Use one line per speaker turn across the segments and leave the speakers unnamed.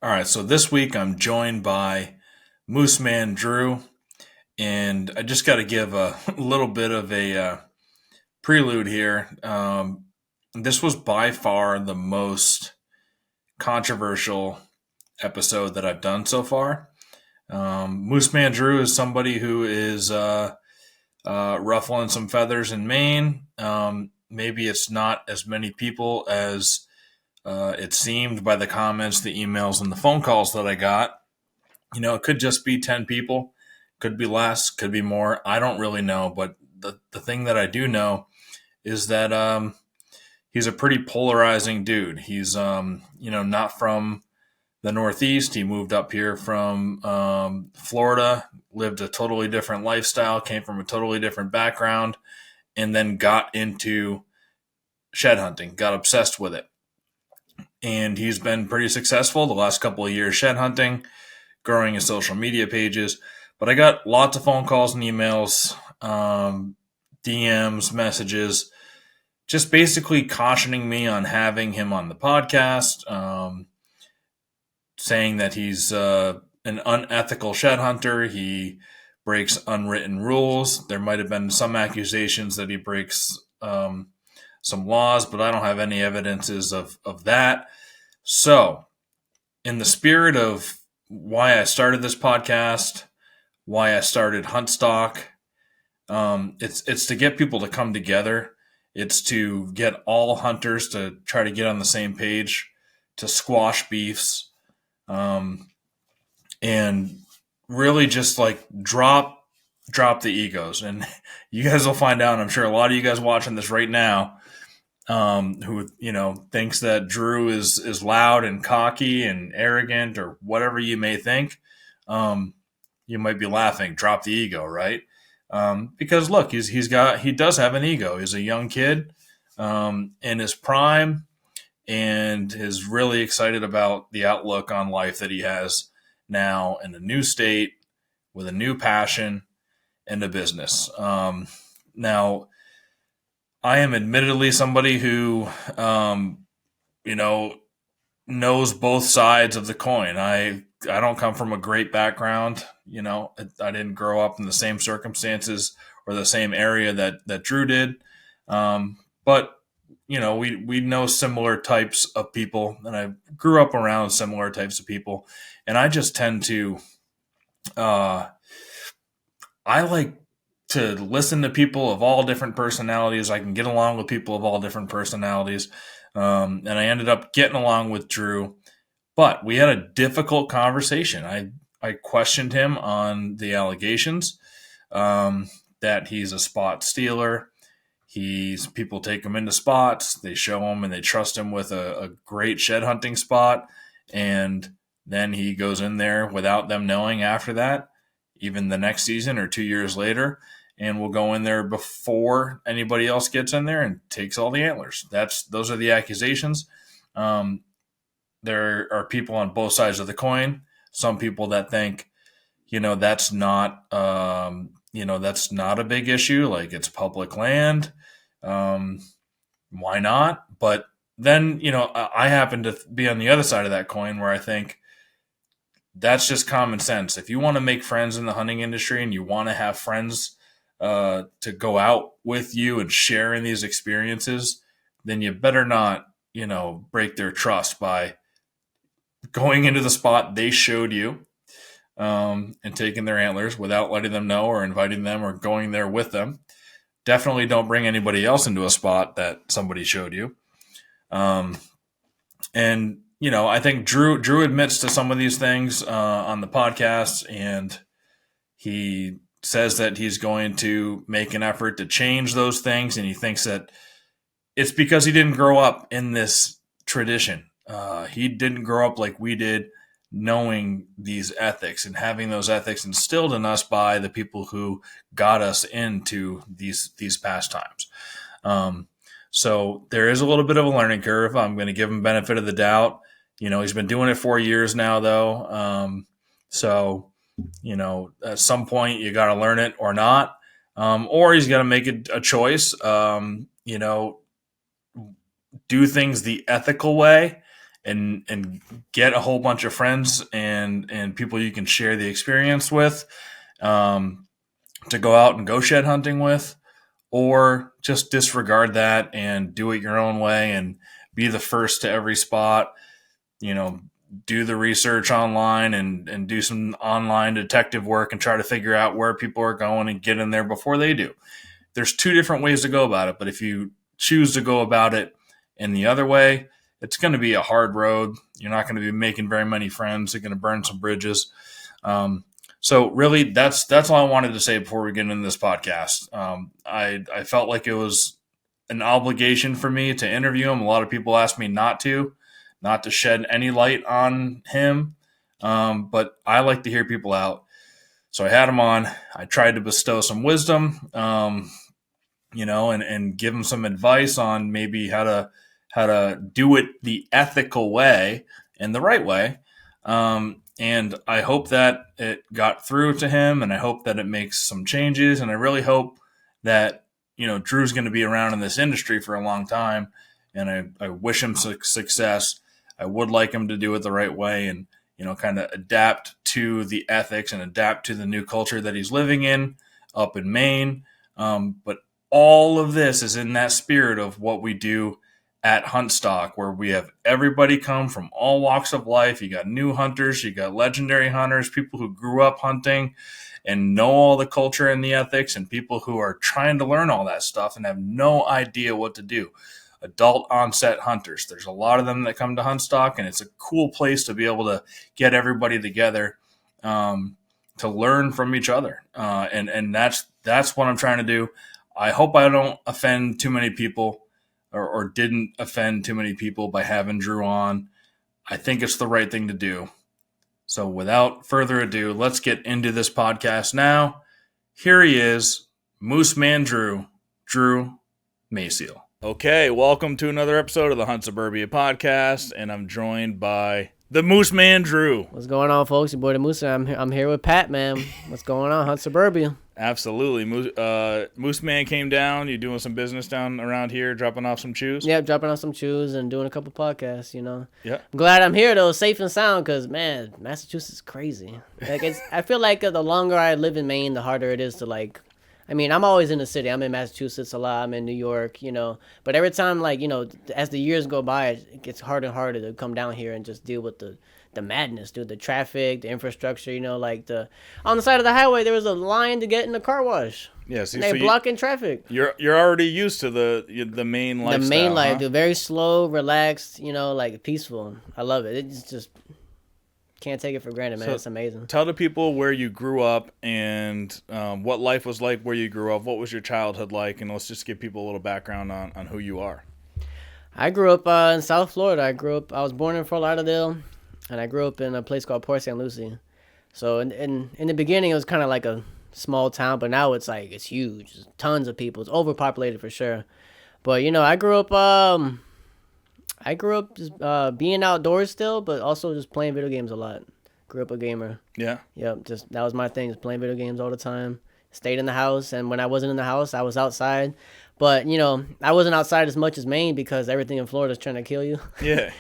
All right, so this week I'm joined by MOOSEMAN Drew, and I just got to give a little bit of a prelude here. This was by far the most controversial episode that I've done so far. MOOSEMAN Drew is somebody who is ruffling some feathers in Maine. Maybe it's not as many people as it seemed by the comments, the emails, and the phone calls that I got. It could just be 10 people, could be less, could be more. I don't really know. But the thing that I do know is that he's a pretty polarizing dude. He's, not from the Northeast. He moved up here from Florida, lived a totally different lifestyle, came from a totally different background, and then got into shed hunting, got obsessed with it. And he's been pretty successful the last couple of years shed hunting, growing his social media pages. But I got lots of phone calls and emails, DMs, messages, just basically cautioning me on having him on the podcast, saying that he's an unethical shed hunter. He breaks unwritten rules. There might have been some accusations that he breaks some laws, but I don't have any evidences of that. So, in the spirit of why I started this podcast, why I started Huntstock, it's to get people to come together. It's to get all hunters to try to get on the same page, to squash beefs, and really just like drop the egos. And you guys will find out. I'm sure a lot of you guys watching this right now, who thinks that Drew is loud and cocky and arrogant or whatever you may think. You might be laughing. Drop the ego, right? Because look, he does have an ego. He's a young kid in his prime, and is really excited about the outlook on life that he has now in a new state with a new passion and a business. Now, I am admittedly somebody who, knows both sides of the coin. I don't come from a great background. I didn't grow up in the same circumstances or the same area that Drew did. But we know similar types of people, and I grew up around similar types of people, and I just tend to, I like to listen to people of all different personalities. I can get along with people of all different personalities. And I ended up getting along with Drew, but we had a difficult conversation. I questioned him on the allegations that he's a spot stealer. People take him into spots, they show him and they trust him with a great shed hunting spot, and then he goes in there without them knowing after that, even the next season or 2 years later, and will go in there before anybody else gets in there and takes all the antlers. Those are the accusations. There are people on both sides of the coin. Some people that think, that's not, that's not a big issue. Like, it's public land. Why not? But then, I happen to be on the other side of that coin where I think that's just common sense. If you want to make friends in the hunting industry and you want to have friends to go out with you and share in these experiences, then you better not, break their trust by going into the spot they showed you, and taking their antlers without letting them know or inviting them or going there with them. Definitely don't bring anybody else into a spot that somebody showed you. And I think Drew admits to some of these things on the podcast, and he says that he's going to make an effort to change those things, and he thinks that it's because he didn't grow up in this tradition. He didn't grow up like we did, knowing these ethics and having those ethics instilled in us by the people who got us into these pastimes. So there is a little bit of a learning curve. I'm going to give him benefit of the doubt. He's been doing it 4 years now, though. So at some point you got to learn it or not, or he's got to make a choice. Do things the ethical way and get a whole bunch of friends and people you can share the experience with, to go out and go shed hunting with, or just disregard that and do it your own way and be the first to every spot. Do the research online and do some online detective work and try to figure out where people are going and get in there before they do. There's two different ways to go about it, but if you choose to go about it in the other way, it's going to be a hard road. You're not going to be making very many friends. You're going to burn some bridges. So really, that's all I wanted to say before we get into this podcast. I felt like it was an obligation for me to interview him. A lot of people asked me not to shed any light on him, but I like to hear people out. So I had him on. I tried to bestow some wisdom, and give him some advice on maybe how to do it the ethical way and the right way. And I hope that it got through to him, and I hope that it makes some changes. And I really hope that, Drew's going to be around in this industry for a long time, and I wish him success. I would like him to do it the right way and, kind of adapt to the ethics and adapt to the new culture that he's living in up in Maine. But all of this is in that spirit of what we do at Huntstock, where we have everybody come from all walks of life. You got new hunters, you got legendary hunters, people who grew up hunting and know all the culture and the ethics, and people who are trying to learn all that stuff and have no idea what to do. Adult onset hunters. There's a lot of them that come to Huntstock, and it's a cool place to be able to get everybody together, to learn from each other. And that's what I'm trying to do. I hope I don't offend too many people, or didn't offend too many people by having Drew on. I think it's the right thing to do. So without further ado, let's get into this podcast now. Here he is, Mooseman Drew Mayseal. Okay, welcome to another episode of the Hunt Suburbia podcast, and I'm joined by the Mooseman Drew.
What's going on, folks? Your boy the Moose. I'm here with Pat, man. What's going on, Hunt Suburbia?
Absolutely. Mooseman came down. You doing some business down around here, dropping off some chews?
Yeah, dropping off some chews and doing a couple podcasts,
Yeah.
I'm glad I'm here, though, safe and sound, because, man, Massachusetts is crazy. I feel like the longer I live in Maine, the harder it is to, I'm always in the city. I'm in Massachusetts a lot. I'm in New York, But every time, as the years go by, it gets harder and harder to come down here and just deal with the madness, dude. The traffic, the infrastructure, on the side of the highway, there was a line to get in the car wash.
Yeah, see,
and they're blocking traffic.
You're already used to the Maine lifestyle.
The Maine life,
huh?
dude. Very slow, relaxed, peaceful. I love it. It's just... Can't take it for granted, man. It's amazing.
Tell the people where you grew up and what life was like where you grew up. What was your childhood like? And let's just give people a little background on who you are.
I grew up in South Florida. I was born in Fort Lauderdale, and I grew up in a place called Port St. Lucie. So in the beginning, it was kind of like a small town, but now it's huge. There's tons of people. It's overpopulated for sure. But, I grew up just being outdoors still, but also just playing video games a lot. Grew up a gamer.
Yeah.
Yep. That was my thing, just playing video games all the time. Stayed in the house, and when I wasn't in the house, I was outside. But, I wasn't outside as much as Maine because everything in Florida is trying to kill you.
Yeah.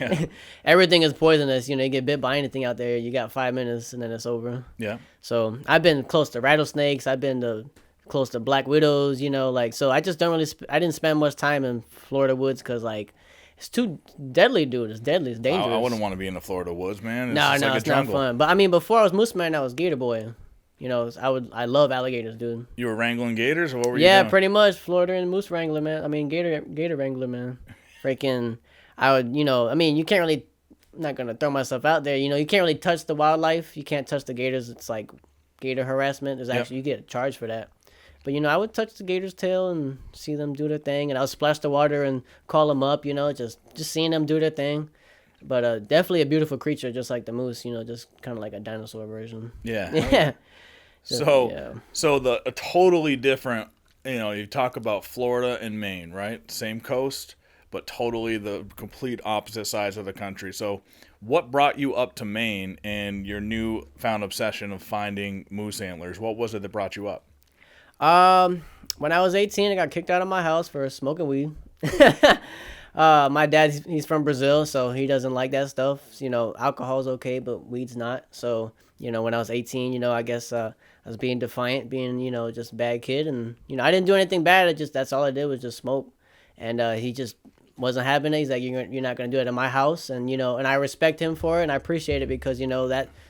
Everything is poisonous. You get bit by anything out there, you got 5 minutes, and then it's over.
Yeah.
So I've been close to rattlesnakes. I've been close to black widows, so I just don't really, I didn't spend much time in Florida woods because, it's too deadly, dude. It's deadly. It's dangerous.
I wouldn't want to be in the Florida woods, man.
It's not fun. But, before I was Mooseman, I was Gator Boy. I love alligators, dude.
You were wrangling gators, or what were you doing?
Yeah, pretty much. Florida and moose wrangler, man. Gator wrangler, man. Freaking, you can't really, I'm not going to throw myself out there. You can't really touch the wildlife. You can't touch the gators. It's like gator harassment. There's actually, you get charged for that. But, I would touch the gator's tail and see them do their thing. And I would splash the water and call them up, just seeing them do their thing. But definitely a beautiful creature, just like the moose, just kind of like a dinosaur version.
Yeah.
Yeah.
So a totally different, you talk about Florida and Maine, right? Same coast, but totally the complete opposite sides of the country. So what brought you up to Maine and your newfound obsession of finding moose antlers? What was it that brought you up?
When I was 18, I got kicked out of my house for smoking weed. My dad, he's from Brazil, so he doesn't like that stuff. Alcohol's okay, but weed's not. So, when I was 18, I guess I was being defiant, being, just a bad kid. And, I didn't do anything bad. That's all I did was just smoke. And he just wasn't having it. He's like, you're not going to do it in my house. And, and I respect him for it, and I appreciate it because,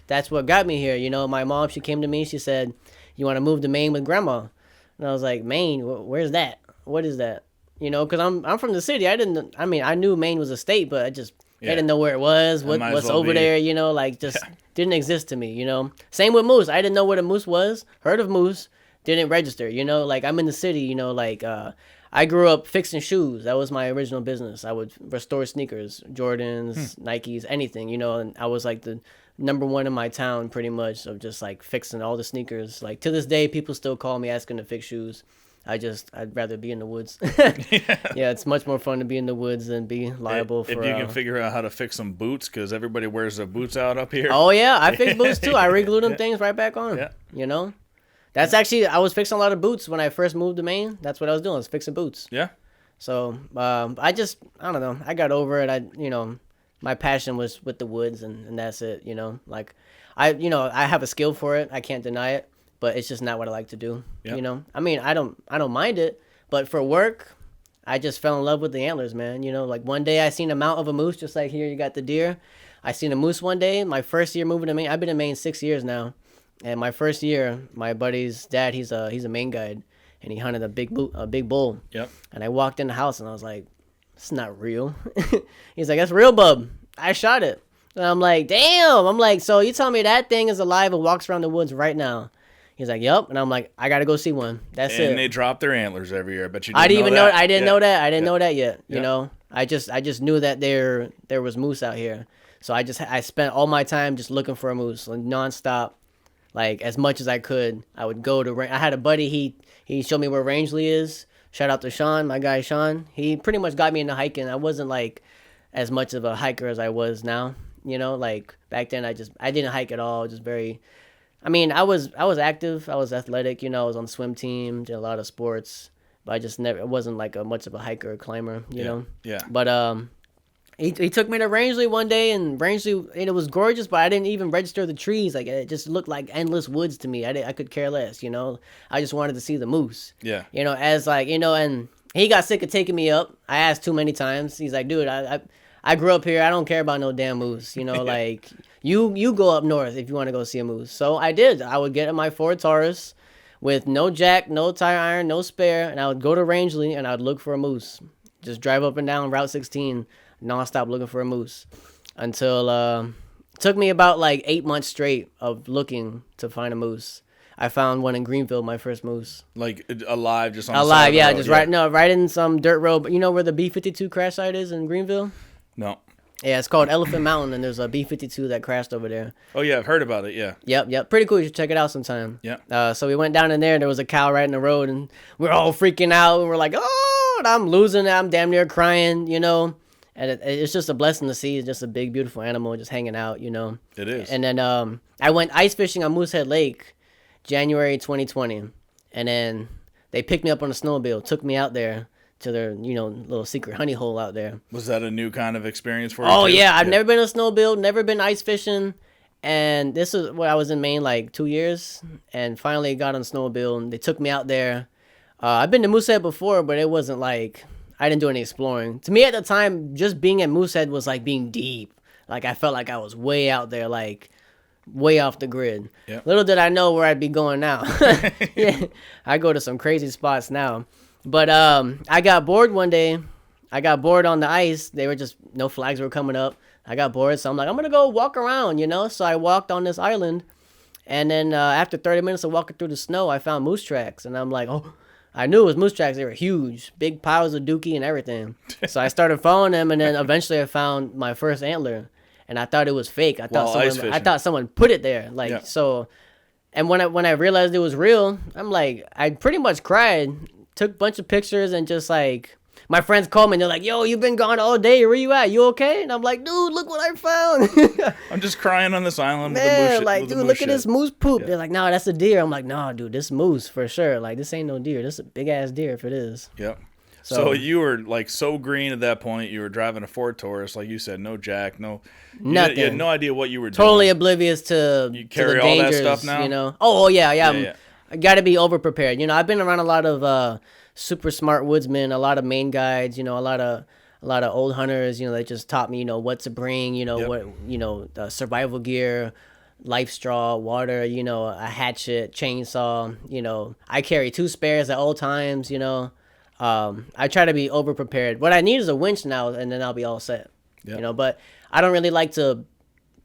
that's what got me here. My mom, she came to me, she said, you want to move to Maine with grandma? And I was like, Maine, where's that? What is that? Because I'm from the city. I knew Maine was a state, but I didn't know where it was, what's over there, didn't exist to me, Same with moose. I didn't know what a moose was, heard of moose, didn't register, I'm in the city, I grew up fixing shoes. That was my original business. I would restore sneakers, Jordans, Nikes, anything, and I was like the number one in my town pretty much of just like fixing all the sneakers. Like to this day, people still call me asking to fix shoes. I'd rather be in the woods. Yeah, it's much more fun to be in the woods than be liable for.
If you can figure out how to fix some boots, because everybody wears their boots out up here.
Oh yeah, I fix boots too. I re-glue them things right back on.
Yeah.
That's actually, I was fixing a lot of boots when I first moved to Maine. That's what I was doing, was fixing boots.
Yeah.
So I don't know. I got over it. My passion was with the woods, and that's it. I have a skill for it. I can't deny it. But it's just not what I like to do. Yep. I don't mind it, but for work, I just fell in love with the antlers, man. Like one day I seen a mount of a moose, just like here you got the deer. I seen a moose one day. My first year moving to Maine, I've been in Maine 6 years now, and my first year, my buddy's dad, he's a Maine guide, and he hunted a big bull.
Yep.
And I walked in the house and I was like, it's not real. He's like, that's real, bub. I shot it. And I'm like, damn. I'm like, so you tell me that thing is alive and walks around the woods right now? He's like, yep. And I'm like, I got to go see one. That's it.
And they drop their antlers every year. But
I didn't know that. I didn't know that. I didn't know that yet. I just knew that there was moose out here. So I spent all my time just looking for a moose, like nonstop, like as much as I could. I would go to. I had a buddy. He showed me where Rangeley is. Shout out to Sean, my guy Sean. He pretty much got me into hiking. I wasn't like as much of a hiker as I was now. Like back then I didn't hike at all. Just very. I was active. I was athletic. I was on the swim team, did a lot of sports, but I wasn't like much of a hiker or climber. You know.
Yeah.
But he took me to Rangeley one day, and Rangeley, it was gorgeous, but I didn't even register the trees. Like it just looked like endless woods to me. I could care less. I just wanted to see the moose.
Yeah.
And he got sick of taking me up. I asked too many times. He's like, dude, I grew up here. I don't care about no damn moose. Like. You go up north if you want to go see a moose. So I did. I would get in my Ford Taurus with no jack, no tire iron, no spare, and I would go to Rangeley and I would look for a moose. Just drive up and down Route 16 nonstop looking for a moose until it took me about like 8 months straight of looking to find a moose. I found one in Greenville, my first moose.
Like alive, just on the side
alive,
of the
yeah,
road.
just right in some dirt road. But you know where the B-52 crash site is in Greenville?
No.
Yeah, it's called Elephant Mountain, and there's a B-52 that crashed over there.
Oh, yeah, I've heard about it, yeah.
Yep. Pretty cool. You should check it out sometime.
Yeah.
So we went down in there, and there was a cow right in the road, and we were all freaking out, and we're like, oh, and I'm losing it. I'm damn near crying, And it's just a blessing to see. It's just a big, beautiful animal just hanging out,
It is.
And then I went ice fishing on Moosehead Lake January 2020, and then they picked me up on a snowmobile, took me out there to their, little secret honey hole out there.
Was that a new kind of experience for you?
Oh, yeah. I've never been on a snowmobile, never been ice fishing. And this is what I was in Maine like 2 years, and finally got on a snowmobile, and they took me out there. I've been to Moosehead before, but it wasn't like, I didn't do any exploring. To me at the time, just being at Moosehead was like being deep. Like I felt like I was way out there, like way off the grid.
Yep.
Little did I know where I'd be going now. Yeah, I go to some crazy spots now. But I got bored one day. I got bored on the ice. They were just, no flags were coming up. I got bored, so I'm like, I'm going to go walk around, So I walked on this island. And then after 30 minutes of walking through the snow, I found moose tracks. And I'm like, oh, I knew it was moose tracks. They were huge, big piles of dookie and everything. So I started following them, and then eventually I found my first antler. And I thought it was fake. I thought someone put it there. So, and when I realized it was real, I'm like, I pretty much cried. Took a bunch of pictures, and just like my friends called me and they're like, yo, you've been gone all day, where you at, you okay? And I'm like, dude, look what I found.
I'm just crying on this island.
Man, like, dude, look at this moose poop.
Yeah.
They're like, no, that's a deer. I'm like, no, dude, this moose for sure. Like, this ain't no deer. This is a big ass deer if it is.
Yep. So you were like so green at that point. You were driving a Ford Taurus, like you said, no jack, no
nothing.
You had no idea what you were
Totally
doing.
oblivious
You
to
carry
the
all that
dangers,
stuff now?
you know. Oh yeah, yeah.
Yeah.
I got to be over prepared. You know, I've been around a lot of super smart woodsmen, a lot of Maine guides, you know, a lot of old hunters, you know, that just taught me, you know, what to bring, you know,
Yep.
what, you know, survival gear, life straw, water, you know, a hatchet, chainsaw, you know. I carry two spares at all times, you know. I try to be over prepared. What I need is a winch now, and then I'll be all set.
Yep.
You know, but I don't really like to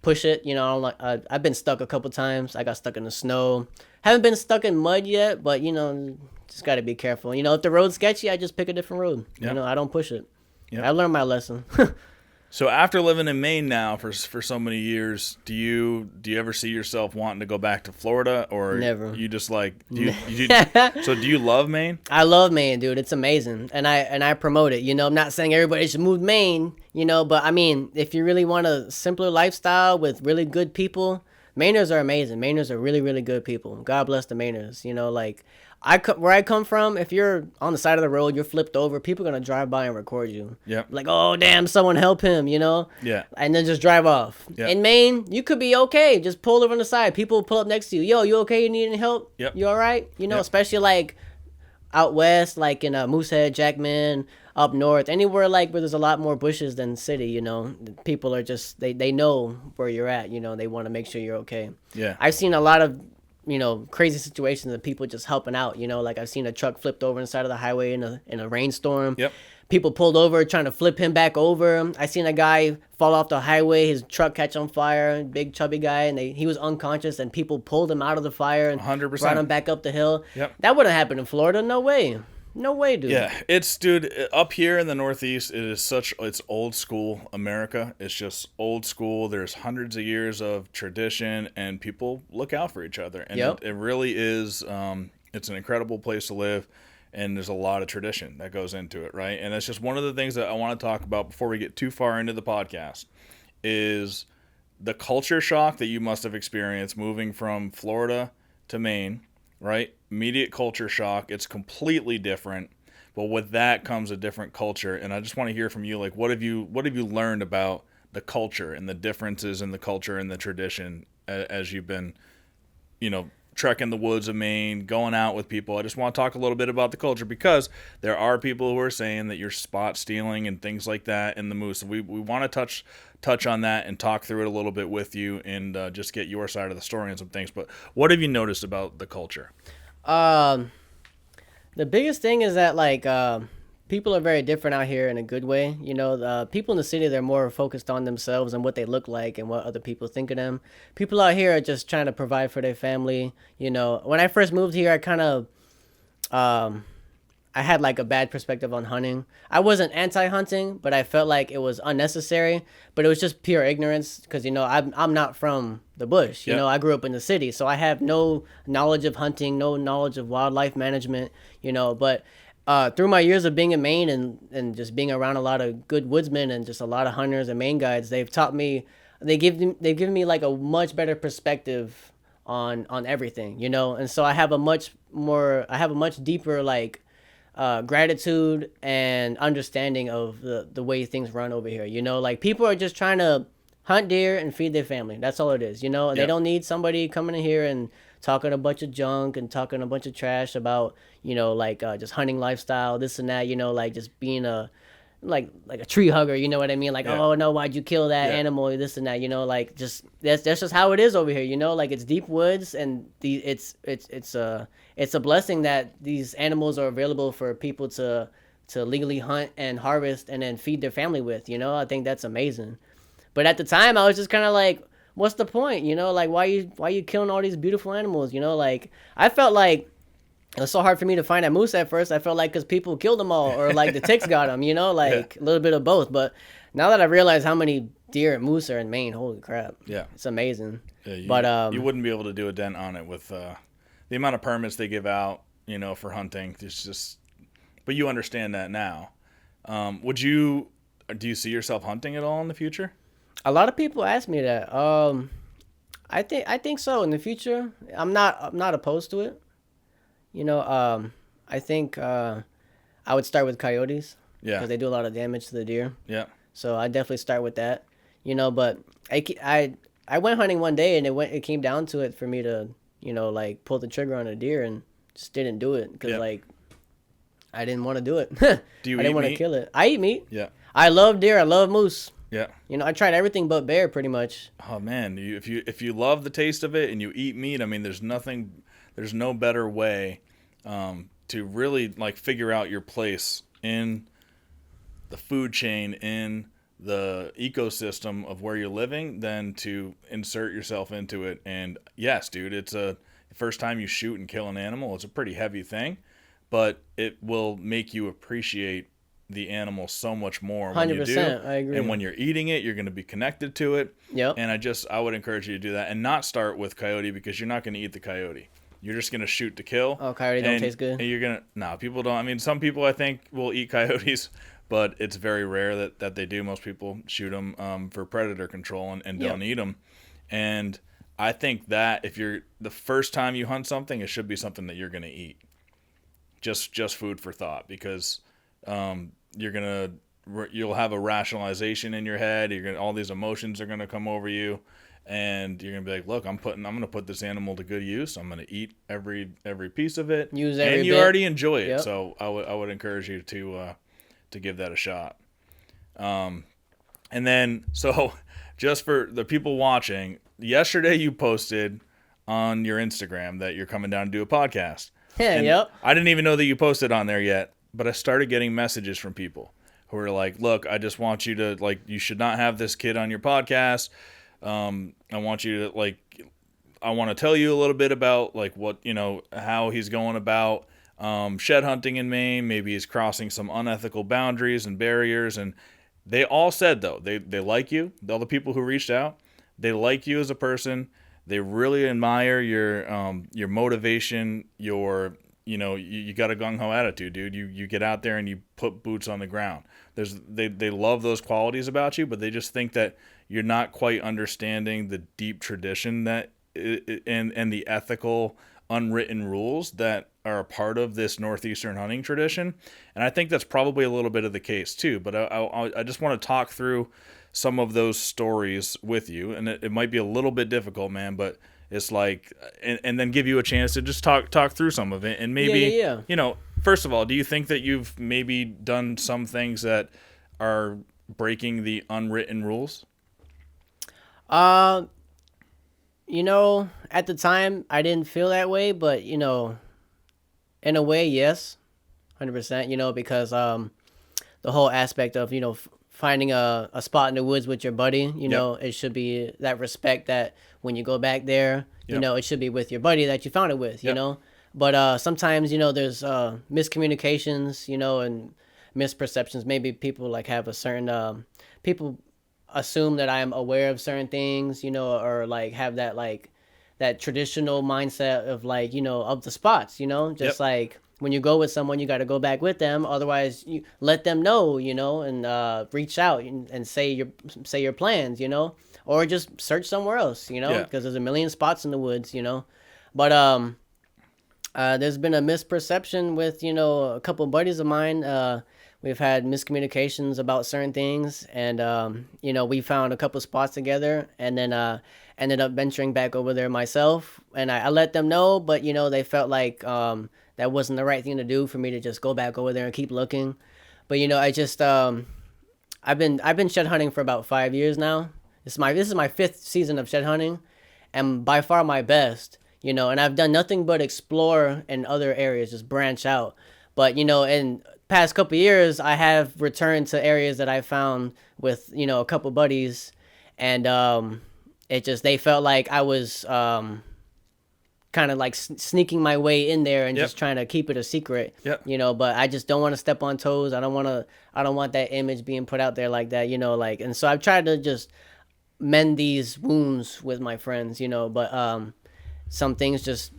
push it. You know, I don't like. I've been stuck a couple times. I got stuck in the snow. Haven't been stuck in mud yet, but you know, just got to be careful. You know, if the road's sketchy, I just pick a different road.
Yep.
You know, I don't push it.
Yep.
I learned my lesson.
So after living in Maine now for so many years, do you ever see yourself wanting to go back to Florida, or
Never.
you just like so do you love Maine?
I love Maine, dude. It's amazing, and I promote it. You know, I'm not saying everybody should move to Maine, you know, but I mean, if you really want a simpler lifestyle with really good people, Mainers are amazing. Mainers are really, really good people. God bless the Mainers. You know, like where I come from, if you're on the side of the road, you're flipped over, people are gonna drive by and record you.
Yep.
Like, oh damn, someone help him, you know?
Yeah.
And then just drive off.
Yeah.
In Maine, you could be okay. Just pull over on the side. People pull up next to you. Yo, you okay? You need any help?
Yep.
You all right? You know,
Yep.
especially like out west, like in Moosehead, Jackman, up north, anywhere like where there's a lot more bushes than city, you know, people are just they know where you're at, you know, they want to make sure you're okay.
Yeah.
I've seen a lot of, you know, crazy situations of people just helping out, you know, like I've seen a truck flipped over inside of the highway in a rainstorm.
Yep.
People pulled over trying to flip him back over. I seen a guy fall off the highway, his truck catch on fire, big chubby guy, and he was unconscious, and people pulled him out of the fire and
100%.
brought him back up the hill.
Yep.
That wouldn't happen in Florida. No way. No way, dude.
Yeah, dude, up here in the Northeast, it's old school America. It's just old school. There's hundreds of years of tradition, and people look out for each other. And
Yep.
it really is, it's an incredible place to live, and there's a lot of tradition that goes into it, right? And that's just one of the things that I want to talk about before we get too far into the podcast is the culture shock that you must have experienced moving from Florida to Maine, right? Immediate culture shock. It's completely different, but with that comes a different culture. And I just want to hear from you, like, what have you learned about the culture and the differences in the culture and the tradition as you've been, you know, trekking the woods of Maine, going out with people? I just want to talk a little bit about the culture, because there are people who are saying that you're spot stealing and things like that in the moose. We want to touch on that and talk through it a little bit with you, and just get your side of the story and some things. But what have you noticed about the culture?
The biggest thing is that like people are very different out here in a good way. You know, the people in the city, they're more focused on themselves and what they look like and what other people think of them. People out here are just trying to provide for their family. You know, when I first moved here, I kind of I had like a bad perspective on hunting. I wasn't anti-hunting, but I felt like it was unnecessary. But it was just pure ignorance, because you know I'm not from the bush. You
Yep.
know, I grew up in the city, so I have no knowledge of hunting, no knowledge of wildlife management. You know, but through my years of being in Maine and just being around a lot of good woodsmen and just a lot of hunters and Maine guides, they've taught me. They've given me like a much better perspective on everything. You know, and so I have a much deeper like gratitude and understanding of the way things run over here. You know, like people are just trying to hunt deer and feed their family. That's all it is. You know, and
Yep.
they don't need somebody coming in here and talking a bunch of junk and talking a bunch of trash about, you know, like just hunting lifestyle, this and that. You know, like just being a a tree hugger, you know what I mean? Like,
Yeah.
oh no, why'd you kill that
Yeah.
animal? This and that, you know, like just that's just how it is over here, you know. Like it's deep woods, and it's a blessing that these animals are available for people to legally hunt and harvest and then feed their family with. You know, I think that's amazing. But at the time, I was just kind of like, what's the point? You know, like why you killing all these beautiful animals? You know, like I felt like. It was so hard for me to find that moose at first. I felt like because people killed them all, or like the ticks got them, you know, like
Yeah.
a little bit of both. But now that I realize how many deer and moose are in Maine, holy crap.
Yeah.
It's amazing.
Yeah,
But
you wouldn't be able to do a dent on it with the amount of permits they give out, you know, for hunting. It's just, but you understand that now. Do you see yourself hunting at all in the future?
a lot of people ask me that. I think so in the future. I'm not opposed to it. You know, I think I would start with coyotes
Yeah.
because they do a lot of damage to the deer.
Yeah.
So I definitely start with that, but I went hunting one day and it came down to it for me to, like pull the trigger on a deer and just didn't do it because
Yeah.
like I didn't want to do it.
Do you
I
eat
didn't want to
meat?
kill it. I eat meat.
Yeah.
I love deer. I love moose.
Yeah.
I tried everything but bear pretty much.
Oh man, if you love the taste of it and you eat meat, I mean, there's no better way to really like figure out your place in the food chain, in the ecosystem of where you're living, than to insert yourself into it. And yes, dude, it's the first time you shoot and kill an animal. It's a pretty heavy thing, but it will make you appreciate the animal so much more when you do.
100%, I agree.
And when you're eating it, you're going to be connected to it.
Yep.
And I would encourage you to do that and not start with coyote, because you're not going to eat the coyote. You're just going to shoot to kill.
Oh, coyote don't taste good?
And you're going to, no, people don't. I mean, some people I think will eat coyotes, but it's very rare that they do. Most people shoot them for predator control and don't eat them. And I think that if you're the first time you hunt something, it should be something that you're going to eat. Just food for thought, because you'll have a rationalization in your head. All these emotions are gonna come over you, and you're gonna be like, look, I'm gonna put this animal to good use. I'm gonna eat every piece of it.
Use every
and you
bit.
already enjoy it.
Yep.
So I would encourage you to give that a shot. And then so just for the people watching, yesterday you posted on your Instagram that you're coming down to do a podcast.
Yeah,
And
yep.
I didn't even know that you posted on there yet, but I started getting messages from people who are like, look, I just want you to, like, you should not have this kid on your podcast. I want you to, like, I want to tell you a little bit about, like, what, how he's going about shed hunting in Maine. Maybe he's crossing some unethical boundaries and barriers. And they all said, though, they like you. All the people who reached out, they like you as a person. They really admire your motivation, you got a gung-ho attitude, dude. You get out there and you put boots on the ground. They love those qualities about you, but they just think that you're not quite understanding the deep tradition that and the ethical unwritten rules that are a part of this northeastern hunting tradition. And I think that's probably a little bit of the case too. But I just want to talk through some of those stories with you, and it might be a little bit difficult, man, but it's like, and then give you a chance to just talk through some of it. And maybe, first of all, do you think that you've maybe done some things that are breaking the unwritten rules?
At the time I didn't feel that way, but in a way, yes, 100%. Because the whole aspect of finding a spot in the woods with your buddy, it should be that respect that when you go back there, it should be with your buddy that you found it with, But sometimes there's miscommunications, and misperceptions. Maybe people like have a certain people assume that I'm aware of certain things, or like have that like that traditional mindset of like of the spots, just like when you go with someone, you got to go back with them. Otherwise, you let them know, and reach out and say your plans, or just search somewhere else, because there's a million spots in the woods, But there's been a misperception with a couple buddies of mine. We've had miscommunications about certain things, and we found a couple spots together, and then ended up venturing back over there myself. And I let them know, but they felt like that wasn't the right thing to do for me to just go back over there and keep looking. But I just I've been shed hunting for about 5 years now. This is my 5th season of shed hunting, and by far my best. And I've done nothing but explore in other areas, just branch out. But in past couple years, I have returned to areas that I found with a couple buddies, and they felt like I was kind of like sneaking my way in there and just trying to keep it a secret. But I just don't want to step on toes. I don't want that image being put out there like that. And so I've tried to just mend these wounds with my friends. But some things just,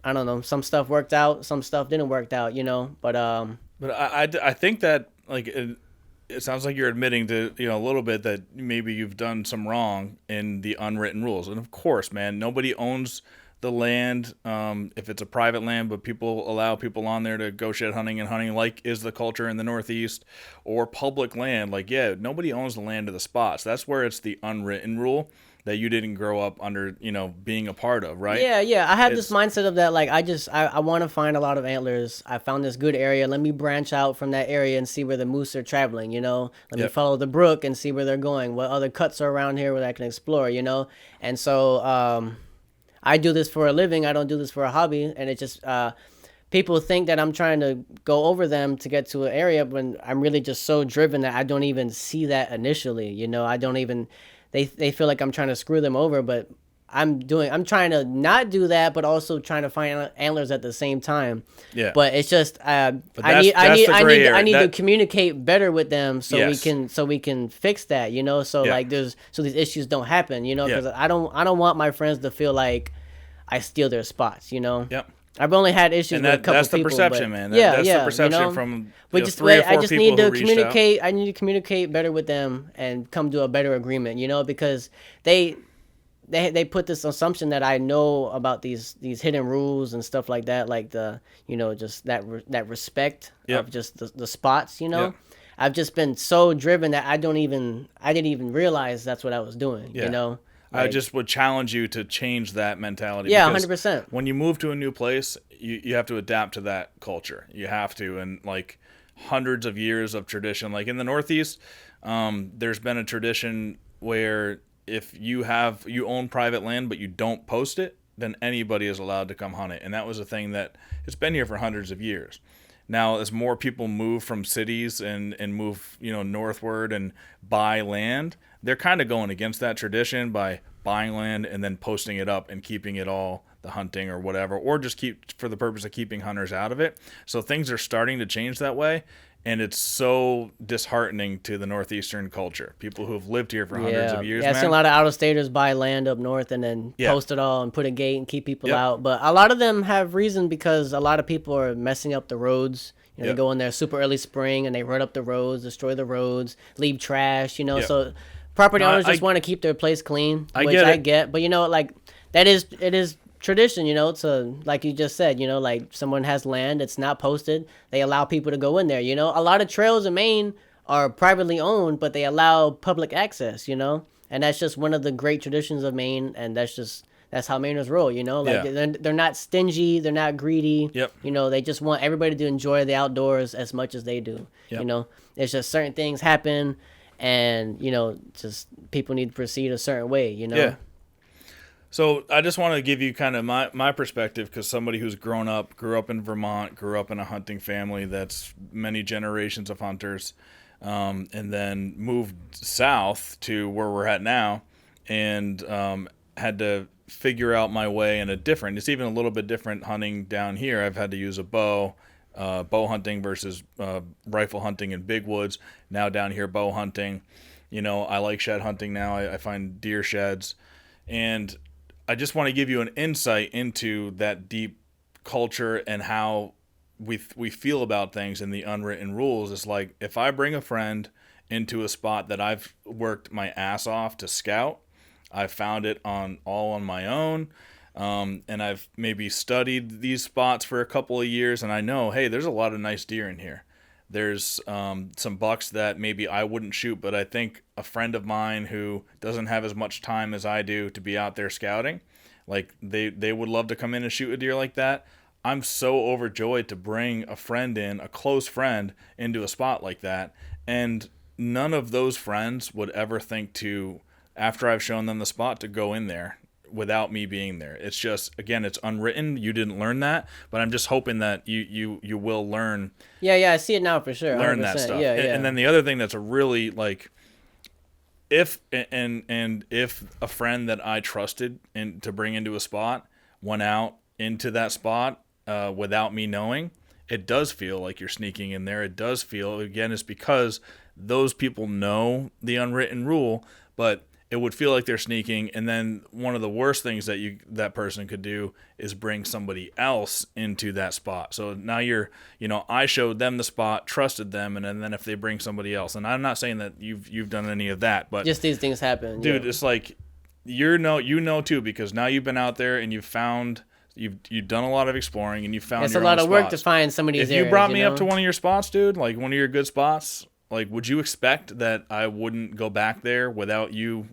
I don't know, some stuff worked out, some stuff didn't work out. But
I think that like it sounds like you're admitting to a little bit that maybe you've done some wrong in the unwritten rules. And of course, man, nobody owns the land, if it's a private land, but people allow people on there to go shed hunting and hunting, like is the culture in the Northeast, or public land. Like, yeah, nobody owns the land of the spots. That's where it's the unwritten rule that you didn't grow up under, being a part of, right?
Yeah. I have this mindset of that. Like, I want to find a lot of antlers. I found this good area. Let me branch out from that area and see where the moose are traveling. Let me follow the brook and see where they're going. What other cuts are around here where I can explore. And so I do this for a living. I don't do this for a hobby. And it just people think that I'm trying to go over them to get to an area when I'm really just so driven that I don't even see that initially. I don't even. They feel like I'm trying to screw them over, but I'm trying to not do that, but also trying to find antlers at the same time.
Yeah.
But it's just I need to communicate better with them so we can fix that. So so these issues don't happen. Because I don't want my friends to feel like I steal their spots.
Yep.
I've only had issues with a couple
that's the
people.
Perception, man. That's the perception from
but just
3 or 4
I just
people
need to
who reached
communicate.
out.
I need to communicate better with them and come to a better agreement. Because they put this assumption that I know about these hidden rules and stuff like that, like the just that respect of just the spots. I've just been so driven that I didn't even realize that's what I was doing.
I just would challenge you to change that mentality.
Yeah, 100%.
When you move to a new place, you have to adapt to that culture. You have to, and like hundreds of years of tradition. Like in the Northeast, there's been a tradition where if you own private land but you don't post it, then anybody is allowed to come hunt it. And that was a thing that it's been here for hundreds of years. Now, as more people move from cities and move, northward and buy land, they're kind of going against that tradition by buying land and then posting it up and keeping it all the hunting or whatever, or just keep for the purpose of keeping hunters out of it. So things are starting to change that way. And it's so disheartening to the Northeastern culture. People who have lived here for hundreds of years,
I've seen a lot of out-of-staters buy land up north and then post it all and put a gate and keep people out. But a lot of them have reason because a lot of people are messing up the roads. They go in there super early spring and they rut up the roads, destroy the roads, leave trash, So property owners just want to keep their place clean, which I get. But, it is tradition, to like you just said, like someone has land, it's not posted, they allow people to go in there. A lot of trails in Maine are privately owned, but they allow public access, and that's just one of the great traditions of Maine, and that's how Mainers roll, they're not stingy, they're not greedy. They just want everybody to enjoy the outdoors as much as they do. It's just certain things happen, and just people need to proceed a certain way.
So I just want to give you kind of my perspective, because somebody who's grew up in Vermont, grew up in a hunting family that's many generations of hunters, and then moved south to where we're at now, and had to figure out my way in it's even a little bit different hunting down here. I've had to use a bow hunting versus rifle hunting in big woods. Now down here, bow hunting. I like shed hunting now. I find deer sheds, and I just want to give you an insight into that deep culture and how we feel about things and the unwritten rules. It's like if I bring a friend into a spot that I've worked my ass off to scout, I found it all on my own, and I've maybe studied these spots for a couple of years, and I know, hey, there's a lot of nice deer in here. There's some bucks that maybe I wouldn't shoot, but I think a friend of mine who doesn't have as much time as I do to be out there scouting, like they would love to come in and shoot a deer like that. I'm so overjoyed to bring a friend in, a close friend, into a spot like that. And none of those friends would ever think to, after I've shown them the spot, to go in there without me being there. It's just, again, it's unwritten. You didn't learn that, but I'm just hoping that you will learn.
Yeah, I see it now for sure.
Learn that stuff.
Yeah.
And then the other thing that's a really like, if a friend that I trusted to bring into a spot went out into that spot without me knowing, it does feel like you're sneaking in there. It does feel, again, it's because those people know the unwritten rule, but it would feel like they're sneaking. And then one of the worst things that person could do is bring somebody else into that spot. So now I showed them the spot, trusted them, and then if they bring somebody else, and I'm not saying that you've done any of that, but
just these things happen,
dude. It's like you know too, because now you've been out there and you've done a lot of exploring and you found
It's
your
a lot
own
of work
spots.
to find some of these
If
areas.
you brought me
know?
up to one of your spots, dude, like one of your good spots, like would you expect that I wouldn't go back there without you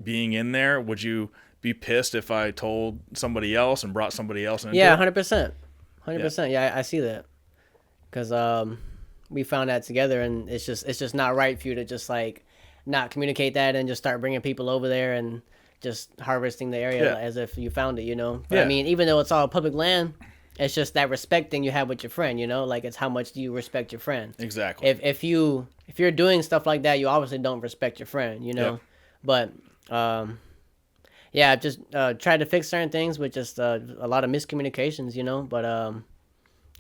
being in there? Would you be pissed if I told somebody else and brought somebody else into
Yeah,
it?
100%. 100%. Yeah, I see that. Because we found that together, and it's just not right for you to just like not communicate that and just start bringing people over there and just harvesting the area
Yeah.
as if you found it, you know. But
Yeah.
I mean, even though it's all public land, it's just that respect thing you have with your friend, you know. Like it's how much do you respect your friend?
Exactly.
If you're doing stuff like that, you obviously don't respect your friend, you know.
Yep.
But yeah, I've just tried to fix certain things with just a lot of miscommunications, you know. But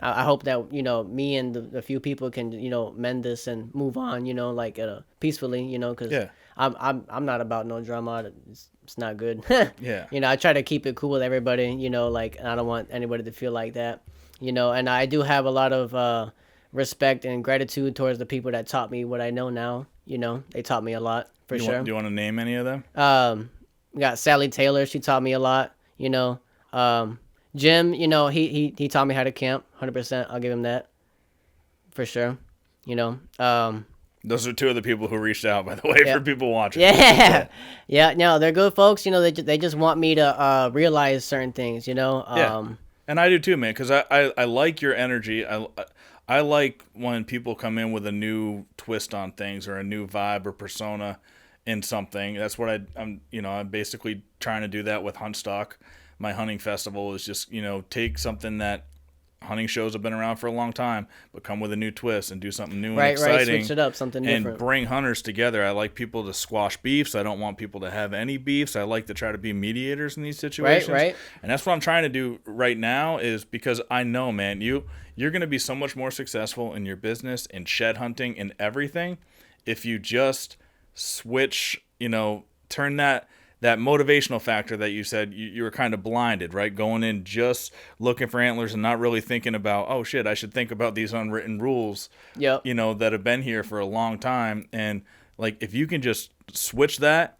I hope that me and the few people can mend this and move on, like peacefully, because
Yeah.
I'm not about no drama. It's not good.
Yeah.
I try to keep it cool with everybody, like I don't want anybody to feel like that, and I do have a lot of respect and gratitude towards the people that taught me what I know now. They taught me a lot for sure.
Do you want to name any of them?
We got Sally Taylor. She taught me a lot. Jim, he taught me how to camp. 100%. I'll give him that for sure.
Those are two of the people who reached out, by the way,
Yeah.
for people watching.
Yeah. No, they're good folks. They just want me to realize certain things.
Yeah. And I do too, man, because I like your energy. I like when people come in with a new twist on things or a new vibe or persona in something. That's what I'm basically trying to do that with Huntstock. My hunting festival is just, take something that hunting shows have been around for a long time, but come with a new twist and do something new and exciting.
Right, switch it up, something
and
different.
bring hunters together. I like people to squash beefs. I don't want people to have any beefs. I like to try to be mediators in these situations.
Right.
And that's what I'm trying to do right now is because I know, man, you're going to be so much more successful in your business, in shed hunting, in everything, if you just switch, turn that motivational factor that you said you were kind of blinded, right? Going in just looking for antlers and not really thinking about, oh shit, I should think about these unwritten rules,
Yep.
That have been here for a long time. And like, if you can just switch that,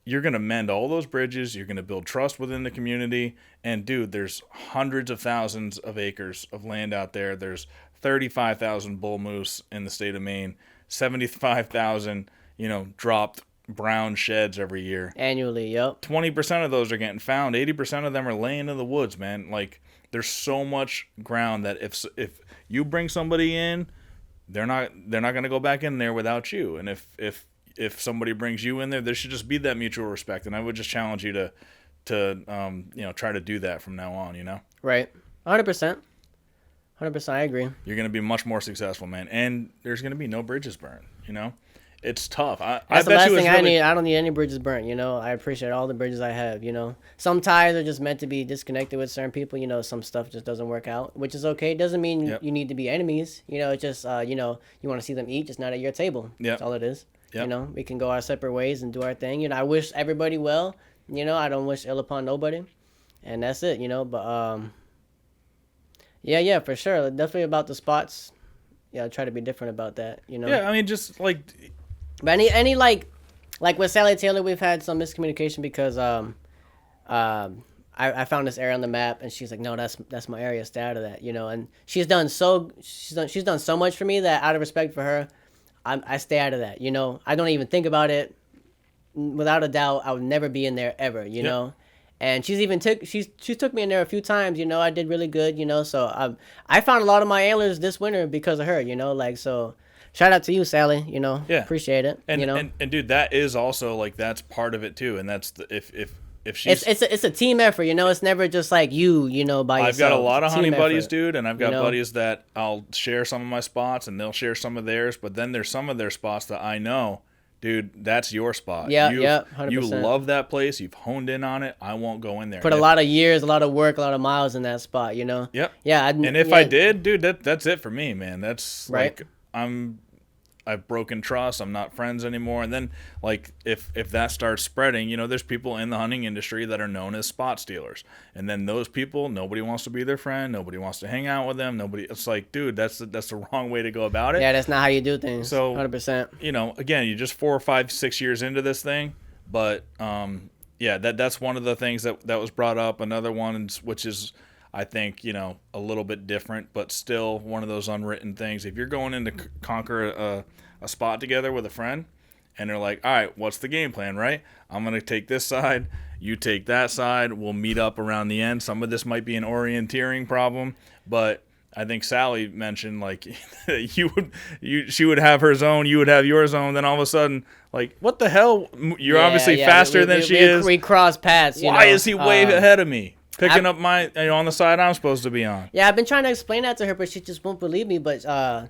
you're going to mend all those bridges. You're going to build trust within the community. And dude, there's hundreds of thousands of acres of land out there. There's 35,000 bull moose in the state of Maine, 75,000, dropped brown sheds every year
Annually. Yep.
20% of those are getting found. 80% of them are laying in the woods, man. Like there's so much ground that if you bring somebody in, they're not going to go back in there without you. And if somebody brings you in there should just be that mutual respect. And I would just challenge you to try to do that from now on,
Right. 100%. 100%. I agree.
You're going to be much more successful, man. And there's going to be no bridges burned, It's tough.
That's
I
the
bet
last
you it's
thing I
really,
need. I don't need any bridges burnt. I appreciate all the bridges I have. Some ties are just meant to be disconnected with certain people. Some stuff just doesn't work out, which is okay. It doesn't mean
Yep.
you need to be enemies. It's just you want to see them eat, just not at your table.
Yep.
That's all it is.
Yep.
We can go our separate ways and do our thing. I wish everybody well. I don't wish ill upon nobody, and that's it. But yeah, for sure. Definitely about the spots. Yeah, I try to be different about that.
Yeah, I mean, just like.
But any like with Sally Taylor, we've had some miscommunication because I found this area on the map and she's like, no, that's my area, stay out of that, and she's done so much for me that out of respect for her, I stay out of that, I don't even think about it. Without a doubt, I would never be in there ever,
Yep.
And she's even she took me in there a few times, I did really good, so I found a lot of my antlers this winter because of her, so. Shout out to you, Sally.
Yeah.
Appreciate it.
And dude, that is also like that's part of it too. And that's if she's
it's a team effort. It's never just like you by yourself.
I've got a lot of
It's a team
hunting buddies,
effort.
dude, and I've got buddies that I'll share some of my spots and they'll share some of theirs. But then there's some of their spots that I know, dude, that's your spot.
Yeah,
you
100%.
You love that place. You've honed in on it. I won't go in there.
Put a lot of years, a lot of work, a lot of miles in that spot.
Yep.
Yeah.
And if I did, dude, that's it for me, man. That's
Right.
like I've broken trust. I'm not friends anymore. And then, like, if that starts spreading, there's people in the hunting industry that are known as spot stealers. And then those people, nobody wants to be their friend. Nobody wants to hang out with them. It's like, dude, that's the wrong way to go about it.
Yeah, that's not how you do things.
So,
100%.
Again, you're just 4 or 5, 6 years into this thing, but Yeah, that's one of the things that was brought up. Another one, which is, I think, a little bit different, but still one of those unwritten things. If you're going in to conquer a spot together with a friend, and they're like, all right, what's the game plan, right? I'm going to take this side, you take that side, we'll meet up around the end. Some of this might be an orienteering problem, but I think Sally mentioned, like, she would have her zone, you would have your zone, then all of a sudden, like, what the hell? You're obviously faster than she is.
We cross paths.
Why is he way ahead of me? Picking up my on the side I'm supposed to be on.
Yeah, I've been trying to explain that to her, but she just won't believe me. But I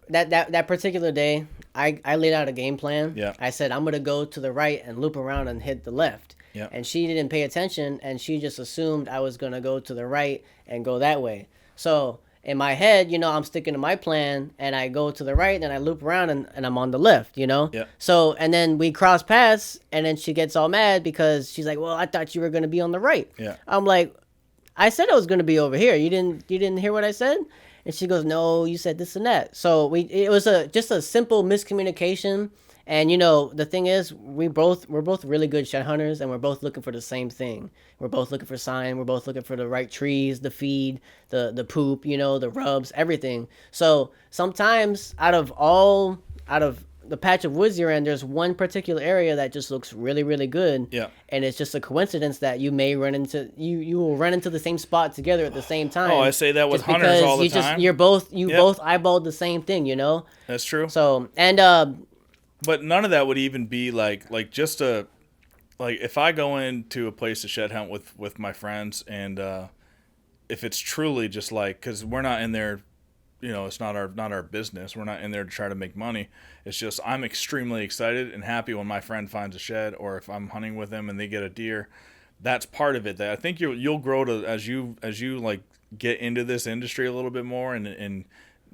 that particular day, I laid out a game plan.
Yeah.
I said I'm gonna go to the right and loop around and hit the left.
Yeah.
And she didn't pay attention, and she just assumed I was gonna go to the right and go that way. So in my head, I'm sticking to my plan, and I go to the right, and I loop around, and I'm on the left,
Yeah.
So, and then we cross paths, and then she gets all mad because she's like, well, I thought you were going to be on the right.
Yeah.
I'm like, I said I was going to be over here. You didn't hear what I said? And she goes, no, you said this and that. So it was just a simple miscommunication. And the thing is, we're both really good shed hunters, and we're both looking for the same thing. We're both looking for sign. We're both looking for the right trees, the feed, the poop, the rubs, everything. So sometimes out of the patch of woods you're in, there's one particular area that just looks really, really good.
Yeah.
And it's just a coincidence that you may run into you will run into the same spot together at the same time.
Oh, I say that with
just
hunters all the
because
time.
You both eyeballed the same thing,
That's true.
So and
But none of that would even be like just a like if I go into a place to shed hunt with my friends, and if it's truly just like, because we're not in there, it's not our business. We're not in there to try to make money. It's just I'm extremely excited and happy when my friend finds a shed, or if I'm hunting with them and they get a deer. That's part of it. That I think you'll grow to as you like get into this industry a little bit more and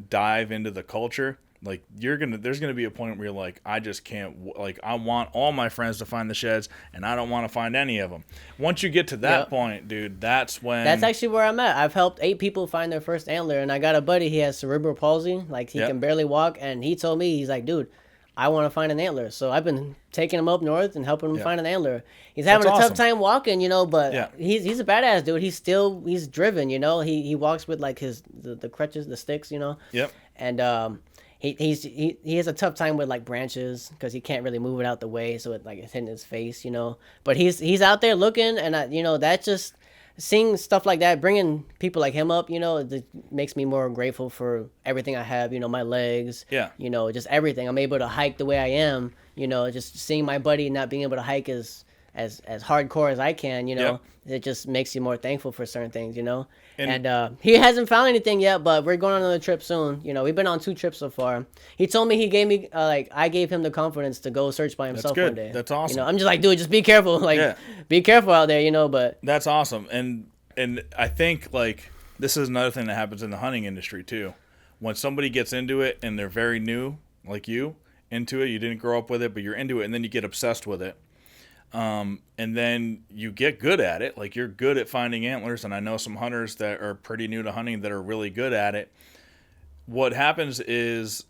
dive into the culture. Like there's gonna be a point where you're like, I just can't, like, I want all my friends to find the sheds, and I don't want to find any of them. Once you get to that point, dude, that's actually
where I'm at. I've helped 8 people find their first antler, and I got a buddy, he has cerebral palsy, like he can barely walk, and he told me, he's like, dude, I want to find an antler. So I've been taking him up north and helping him find an antler. He's having a tough time walking, but he's a badass dude. He's driven, he walks with like the crutches, the sticks,
Yep.
And he has a tough time with like branches because he can't really move it out the way, so it's hitting his face, But he's out there looking, and that just seeing stuff like that, bringing people like him up, it makes me more grateful for everything I have, my legs, just everything. I'm able to hike the way I am, just seeing my buddy not being able to hike as hardcore as I can, it just makes you more thankful for certain things, And he hasn't found anything yet, but we're going on another trip soon. We've been on 2 trips so far. He told me, he gave me I gave him the confidence to go search by himself one day.
That's awesome.
I'm just like, dude, just be careful, be careful out there, But
that's awesome. And I think like this is another thing that happens in the hunting industry too. When somebody gets into it and they're very new, like you, into it, you didn't grow up with it, but you're into it, and then you get obsessed with it. And then you get good at it. Like, you're good at finding antlers, and I know some hunters that are pretty new to hunting that are really good at it. What happens is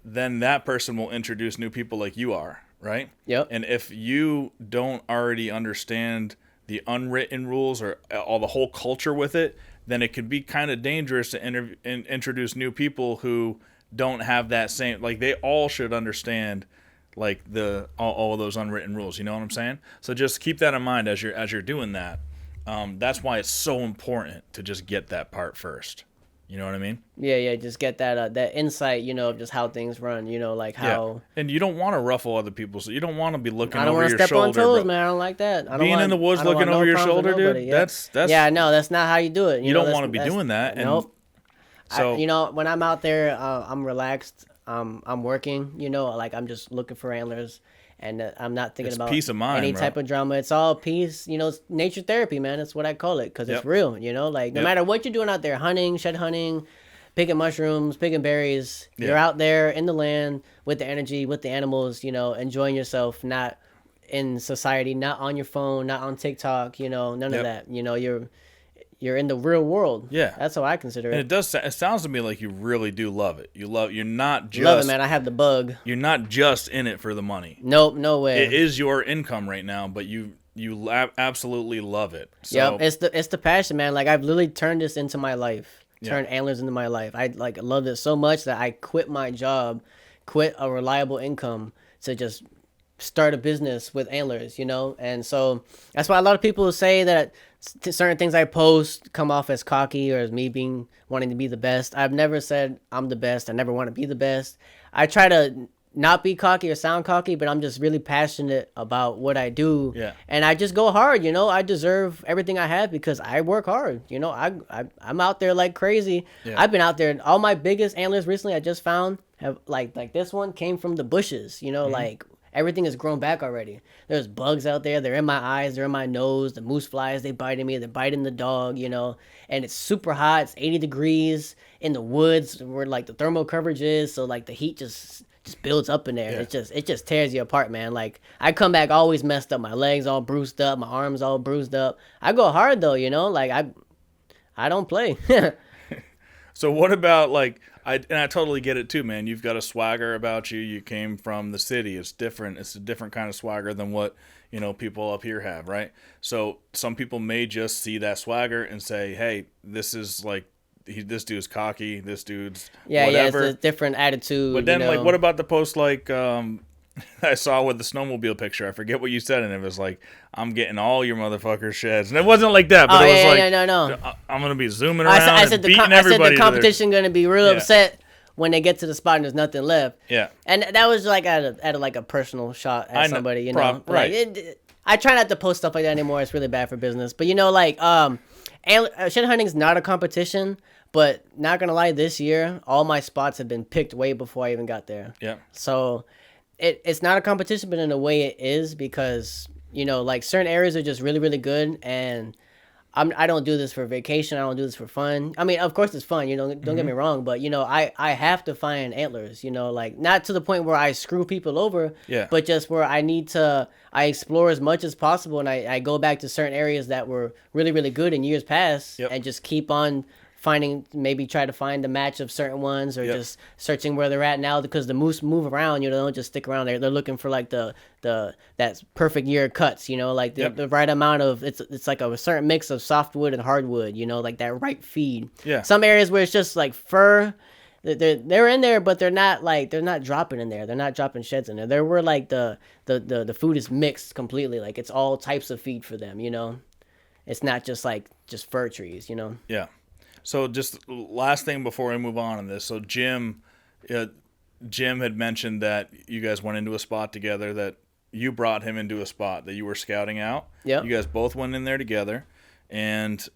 then that person will introduce new people like you are, right?
Yep.
And if you don't already understand the unwritten rules or all the whole culture with it, then it could be kind of dangerous to introduce new people who don't have that same, like, they all should understand like all of those unwritten rules, you know what I'm saying? So just keep that in mind as you're doing that. That's why it's so important to just get that part first. You know what I mean?
Yeah, just get that insight, of just how things run, like how.
Yeah. And you don't want to ruffle other people, so you don't want to be looking over your shoulder.
I don't want to step on toes, man. I don't like that.
Being in the woods looking over your shoulder, dude.
Yeah. That's no, that's not how you do it.
You don't want to be doing that.
Nope.
So
when I'm out there, I'm relaxed. I'm working. Like, I'm just looking for antlers, and I'm not thinking about
peace of mind,
any
bro.
type of drama. It's all peace. It's nature therapy, man. That's what I call it, because it's real. Like, no matter what you're doing out there, hunting, shed hunting, picking mushrooms, picking berries, you're out there in the land with the energy, with the animals. Enjoying yourself, not in society, not on your phone, not on TikTok. None of that. you're in the real world.
Yeah.
That's how I consider
And
it.
it sounds to me like you really do love it. You're not just
Love it, man. I have the bug.
you're not just in it for the money.
Nope, no way.
It is your income right now, but you absolutely love it. So
Yep, it's the passion, man. Like I've literally turned this into my life. Turned antlers into my life. I like love it so much that I quit my job, quit a reliable income to just start a business with antlers, you know? And so that's why a lot of people say that certain things I post come off as cocky or as me being wanting to be the best. I've never said I'm the best. I never want to be the best. I try to not be cocky or sound cocky, but I'm just really passionate about what I do.
Yeah.
And I just go hard, you know? I deserve everything I have because I work hard. You know, I'm out there like crazy.
Yeah.
I've been out there. All my biggest antlers recently I just found have like this one came from the bushes, you know, like everything has grown back already. There's bugs out there. They're in my eyes. They're in my nose. The moose flies, they biting me. They're biting the dog, you know. And it's super hot. It's 80 degrees in the woods where like the thermal coverage is. So like the heat just builds up in there.
Yeah.
It just tears you apart, man. Like I come back always messed up. My legs all bruised up. My arms all bruised up. I go hard though, you know. Like I don't play.
So what about like I totally get it too, man. You've got a swagger about you. You came from the city. It's different. It's a different kind of swagger than what, you know, people up here have, right? So some people may just see that swagger and say, "Hey, this is like this dude's cocky. This dude's whatever."
It's a different attitude.
But then
you know?
like what about the post like I saw with the snowmobile picture. I forget what you said, and it was like, "I'm getting all your motherfuckers sheds," and it wasn't like that. But it was like,
no.
I'm gonna be zooming around
I
and
said
beating
I said
everybody.
the competition gonna be real
Yeah.
upset when they get to the spot and there's nothing left.
Yeah.
And that was like at like a personal shot at somebody, you know.
Right.
Like, I try not to post stuff like that anymore. It's really bad for business. But you know, like shed hunting's not a competition. But not gonna lie, this year all my spots have been picked way before I even got there.
Yeah.
So it's not a competition, but in a way it is because, you know, like certain areas are just really, really good. And I don't do this for vacation. I don't do this for fun. I mean, of course it's fun, you know, don't get me wrong. But, you know, I have to find antlers, you know, like not to the point where I screw people over, but just where I explore as much as possible. And I go back to certain areas that were really, really good in years past and just keep on maybe try to find the match of certain ones or just searching where they're at now because the moose move around, you know, they don't just stick around there. They're looking for like that perfect year cuts, you know, like the right amount of, it's like a certain mix of softwood and hardwood, you know, like that right feed.
Yeah.
Some areas where it's just like fur, they're in there, but they're not dropping in there. They're not dropping sheds in there. They're where like the food is mixed completely. Like it's all types of feed for them, you know. It's not just fir trees, you know.
Yeah. So just last thing before we move on this. So Jim had mentioned that you guys went into a spot together, that you brought him into a spot that you were scouting out.
Yeah.
You guys both went in there together, and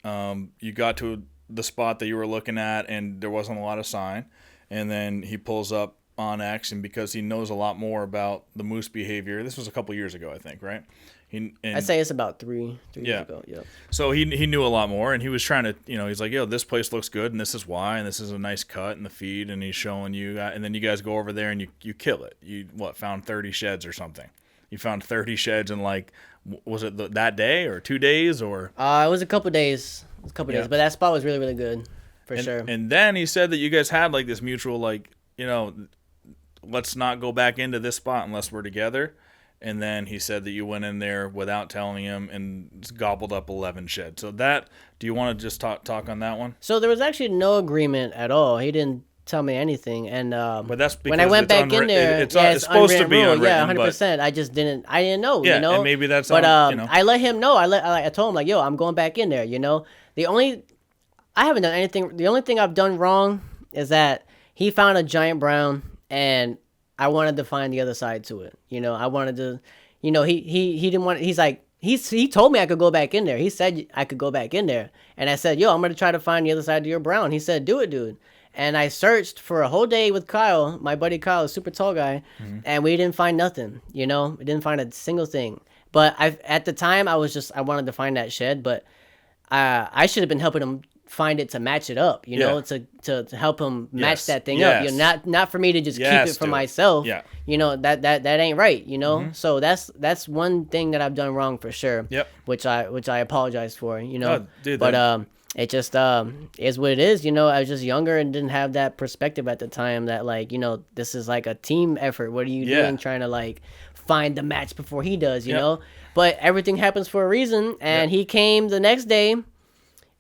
you got to the spot that you were looking at, and there wasn't a lot of sign. And then he pulls up on X, and because he knows a lot more about the moose behavior, this was a couple years ago, I think, right?
I'd say it's about three years ago. Yeah.
So he knew a lot more, and he was trying to, you know, he's like, "Yo, this place looks good, and this is why, and this is a nice cut in the feed," and he's showing you, and then you guys go over there and you kill it. You found 30 sheds or something. You found 30 sheds in like, was it that day or 2 days or?
It was a couple days. But that spot was really, really good for sure.
And then he said that you guys had like this mutual, like, you know, let's not go back into this spot unless we're together. And then he said that you went in there without telling him and gobbled up 11 sheds. So do you want to just talk on that one?
So there was actually no agreement at all. He didn't tell me anything. And
but that's because
when I went back in there,
it's supposed to be unwritten.
Yeah, 100%. I didn't know.
Yeah,
you know?
and maybe that's.
But
you know.
I let him know. I told him like, yo, I'm going back in there. You know, I haven't done anything. The only thing I've done wrong is that he found a giant brown and I wanted to find the other side to it. You know, I wanted to, you know, he didn't want, he's like, he told me I could go back in there. He said I could go back in there. And I said, yo, I'm going to try to find the other side of your brown. He said, do it, dude. And I searched for a whole day with Kyle, my buddy Kyle, a super tall guy, and we didn't find nothing, you know? We didn't find a single thing. But at the time, I wanted to find that shed, but I should have been helping him find it to match it up, you know, to help him match that thing up. You know, not for me to just keep it for myself. Yeah. You know, that ain't right, you know? So that's one thing that I've done wrong for sure.
Yep.
Which I apologize for, you know.
Oh, dude,
but it just is what it is. I was just younger and didn't have that perspective at the time that, like, this is like a team effort. What are you
Yeah.
doing trying to like find the match before he does, you
Yep.
know? But everything happens for a reason, and
Yep.
he came the next day,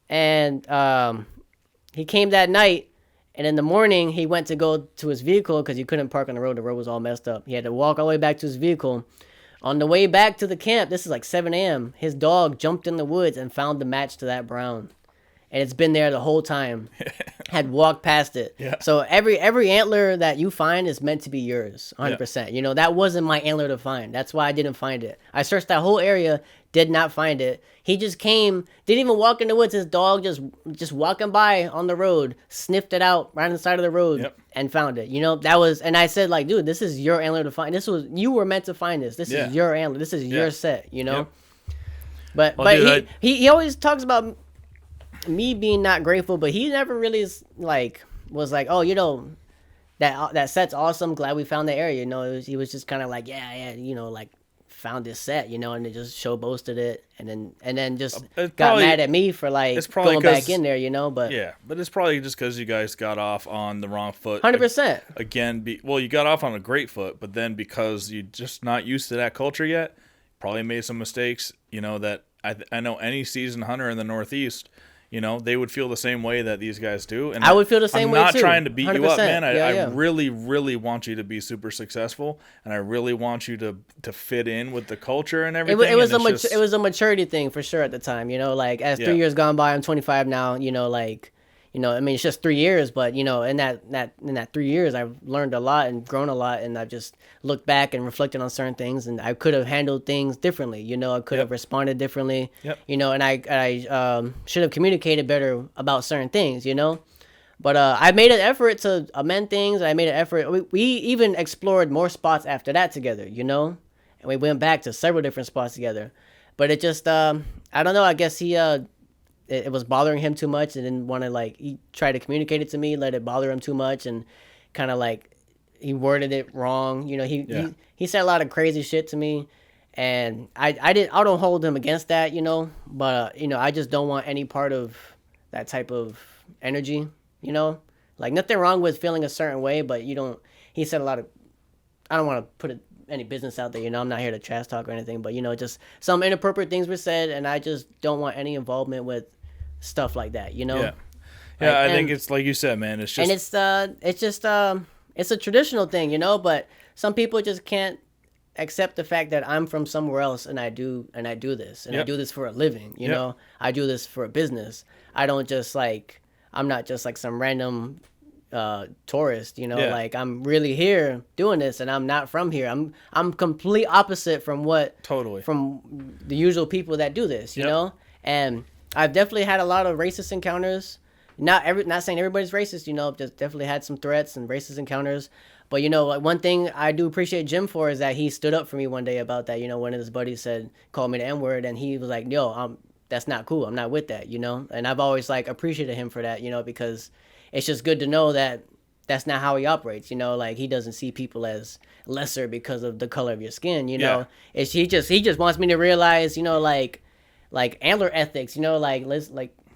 and he came that night, and in the morning he went to go to his vehicle because he couldn't park on the road. The road was all messed up. He had to walk all the way back to his vehicle. On the way back to the camp, this is like 7 a.m., his dog jumped in the woods and found the match to that brown. And it's been there the whole time. Had walked past it.
Yeah.
So every antler that you find is meant to be yours, 100%. That wasn't my antler to find. That's why I didn't find it. I searched that whole area, did not find it. He just came, didn't even walk in the woods. His dog just walking by on the road, sniffed it out right on the side of the road,
Yep.
and found it. That was, and I said, like, dude, this is your antler to find. You were meant to find this. This
Yeah.
is your antler. This is your set.
Yep.
But
Well, dude,
he always talks about me being not grateful, but he never really was like, oh, that set's awesome. Glad we found the area. He was just kind of like, yeah, like found this set, and it just show boasted it, and then just
It's
got
probably-
mad at me for like
it's probably
going back
'cause-
in there, But
Yeah, but it's probably just because you guys got off on the wrong foot.
100%.
Again, you got off on a great foot, but then because you're just not used to that culture yet, probably made some mistakes. That I know any seasoned hunter in the Northeast, they would feel the same way that these guys do. And
I would feel the same way,
I'm not
too.
trying to beat you up,
100%.
man. I
Yeah.
really, really want you to be super successful, and I really want you to fit in with the culture and everything.
It was
and it's just-
it was a maturity thing for sure at the time, like as
Yeah.
3 years gone by, I'm 25 now, I mean, it's just 3 years, but in that 3 years, I've learned a lot and grown a lot, and I've just looked back and reflected on certain things, and I could have handled things differently. I could have responded differently.
Yep.
And I should have communicated better about certain things. But I made an effort to amend things. I made an effort. We even explored more spots after that together. And we went back to several different spots together. But it just I don't know. I guess he it was bothering him too much, and didn't want to he tried to communicate it to me, let it bother him too much, and kind of he worded it wrong. He said a lot of crazy shit to me, and I don't hold him against that, but I just don't want any part of that type of energy, nothing wrong with feeling a certain way, but he said a lot of, I don't want to put any business out there, I'm not here to trash talk or anything, but just some inappropriate things were said, and I just don't want any involvement with stuff like that,
Yeah, I think it's like you said, man. It's just,
and it's a traditional thing, but some people just can't accept the fact that I'm from somewhere else, and I do this, and I
Yep.
do this for a living, I do this for a business. I'm not just like some random tourist,
Yeah.
I'm really here doing this, and I'm not from here. I'm complete opposite from the usual people that do this,
Yep.
and I've definitely had a lot of racist encounters. Not saying everybody's racist, just definitely had some threats and racist encounters. But one thing I do appreciate Jim for is that he stood up for me one day about that. One of his buddies called me the N-word, and he was like, "Yo, that's not cool. I'm not with that." And I've always appreciated him for that, because it's just good to know that that's not how he operates. He doesn't see people as lesser because of the color of your skin.
Yeah.
He just wants me to realize, like antler ethics,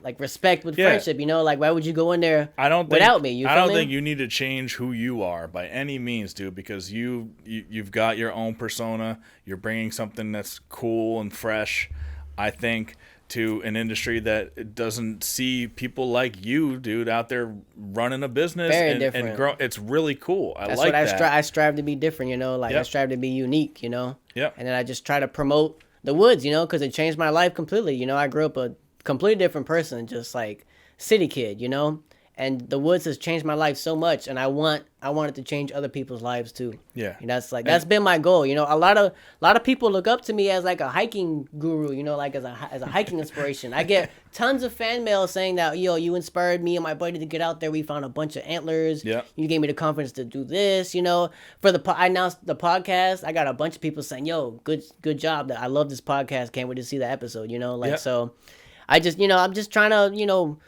like respect with
Yeah.
friendship, why would you go in there
I don't think,
without me?
I don't think you need to change who you are by any means, dude, because you've got your own persona. You're bringing something that's cool and fresh, I think, to an industry that doesn't see people like you, dude, out there running a business.
Very
and
different.
grow. It's really cool.
That's
like
what
that.
I strive to be different, I
Yep.
strive to be unique,
Yep.
and then I just try to promote the woods, because it changed my life completely. I grew up a completely different person, just like city kid, and the woods has changed my life so much, and I want it to change other people's lives too.
Yeah.
That's been my goal. A lot of people look up to me as like a hiking guru, as a hiking inspiration. I get tons of fan mail saying that, you inspired me and my buddy to get out there. We found a bunch of antlers.
Yeah.
You gave me the confidence to do this. For I announced the podcast. I got a bunch of people saying, "Yo, good job. That I love this podcast. Can't wait to see the episode."
Yep.
So, I just I'm just trying to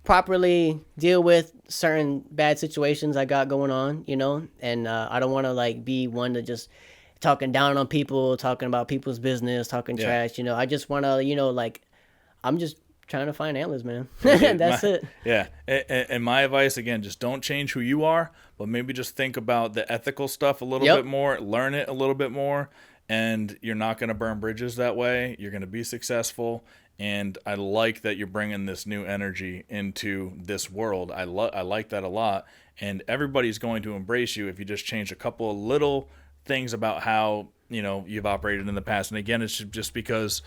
properly deal with certain bad situations I got going on, and I don't want to be one to just talking down on people, talking about people's business, talking
Yeah.
trash, I just want to, I'm just trying to find antlers, man. That's it.
Yeah. And my advice, again, just don't change who you are, but maybe just think about the ethical stuff a little bit more, learn it a little bit more, and you're not going to burn bridges that way. You're going to be successful. And I like that you're bringing this new energy into this world. I like that a lot. And everybody's going to embrace you if you just change a couple of little things about how, you've operated in the past. And again, it's just because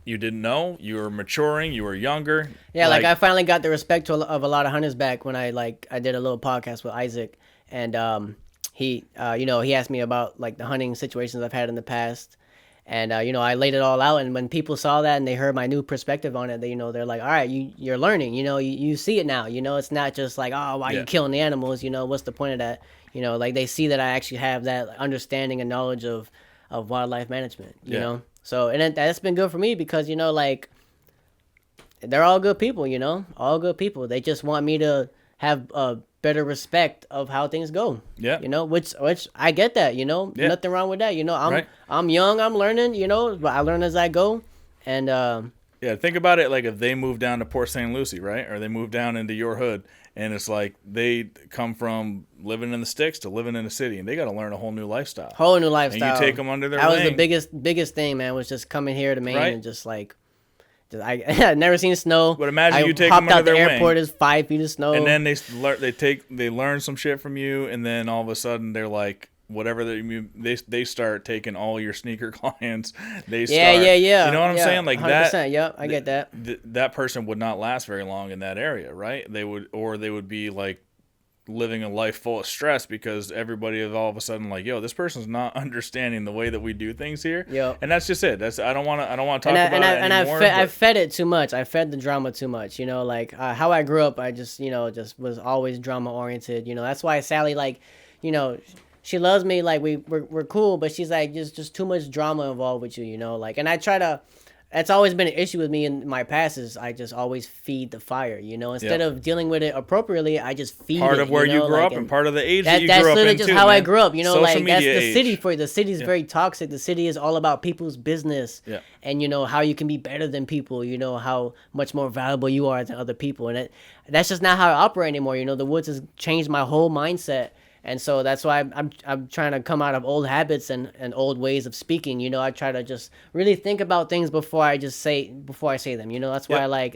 you didn't know, you were maturing, you were younger.
Yeah, like I finally got the respect of a lot of hunters back when I did a little podcast with Isaac, and he asked me about like the hunting situations I've had in the past, and I laid it all out, and when people saw that and they heard my new perspective on it, they're like, all right, you're learning, you see it now, it's not just like, oh, why are you killing the animals, what's the point of that, like they see that I actually have that understanding and knowledge of wildlife management, you know. So, and that's been good for me because, like, they're all good people, all good people. They just want me to have a better respect of how things go.
Yeah.
Which I get that, nothing wrong with that. I'm young, I'm learning, but I learn as I go. And,
yeah, think about it like if they move down to Port St. Lucie, right? Or they move down into your hood, and it's like they come from living in the sticks to living in the city, and they got to learn a whole new lifestyle.
Whole new lifestyle.
And you take them under their
wing.
wing.
That was the biggest thing, man, was just coming here to Maine and just like, I had never seen snow.
But imagine you take them under their wing.
Hopped out the airport, is 5 feet of snow.
And then they learn some shit from you, and then all of a sudden they're like, whatever they start taking all your sneaker clients.
Yeah.
You know what I'm saying? Like
100%,
that.
Yep, I get that.
That person would not last very long in that area, right? They would be like living a life full of stress because everybody is all of a sudden like, yo, this person's not understanding the way that we do things here.
Yep.
And that's just it. I don't want to talk about it anymore.
I fed it too much. I fed the drama too much. Like how I grew up, I just just was always drama oriented. That's why Sally, like, she loves me, like we're cool, but she's like just too much drama involved with you, like, and I try to. That's always been an issue with me in my past is I just always feed the fire, instead of dealing with it appropriately, I just feed it.
Part of where you grew up and part of the age that you grew up in.
That's literally just how I grew up,
Social
like that's
media
the city for you. The city is very toxic. The city is all about people's business and how you can be better than people, how much more valuable you are than other people. And that's just not how I operate anymore. The woods has changed my whole mindset. And so that's why I'm trying to come out of old habits and old ways of speaking. I try to just really think about things before I say them. That's why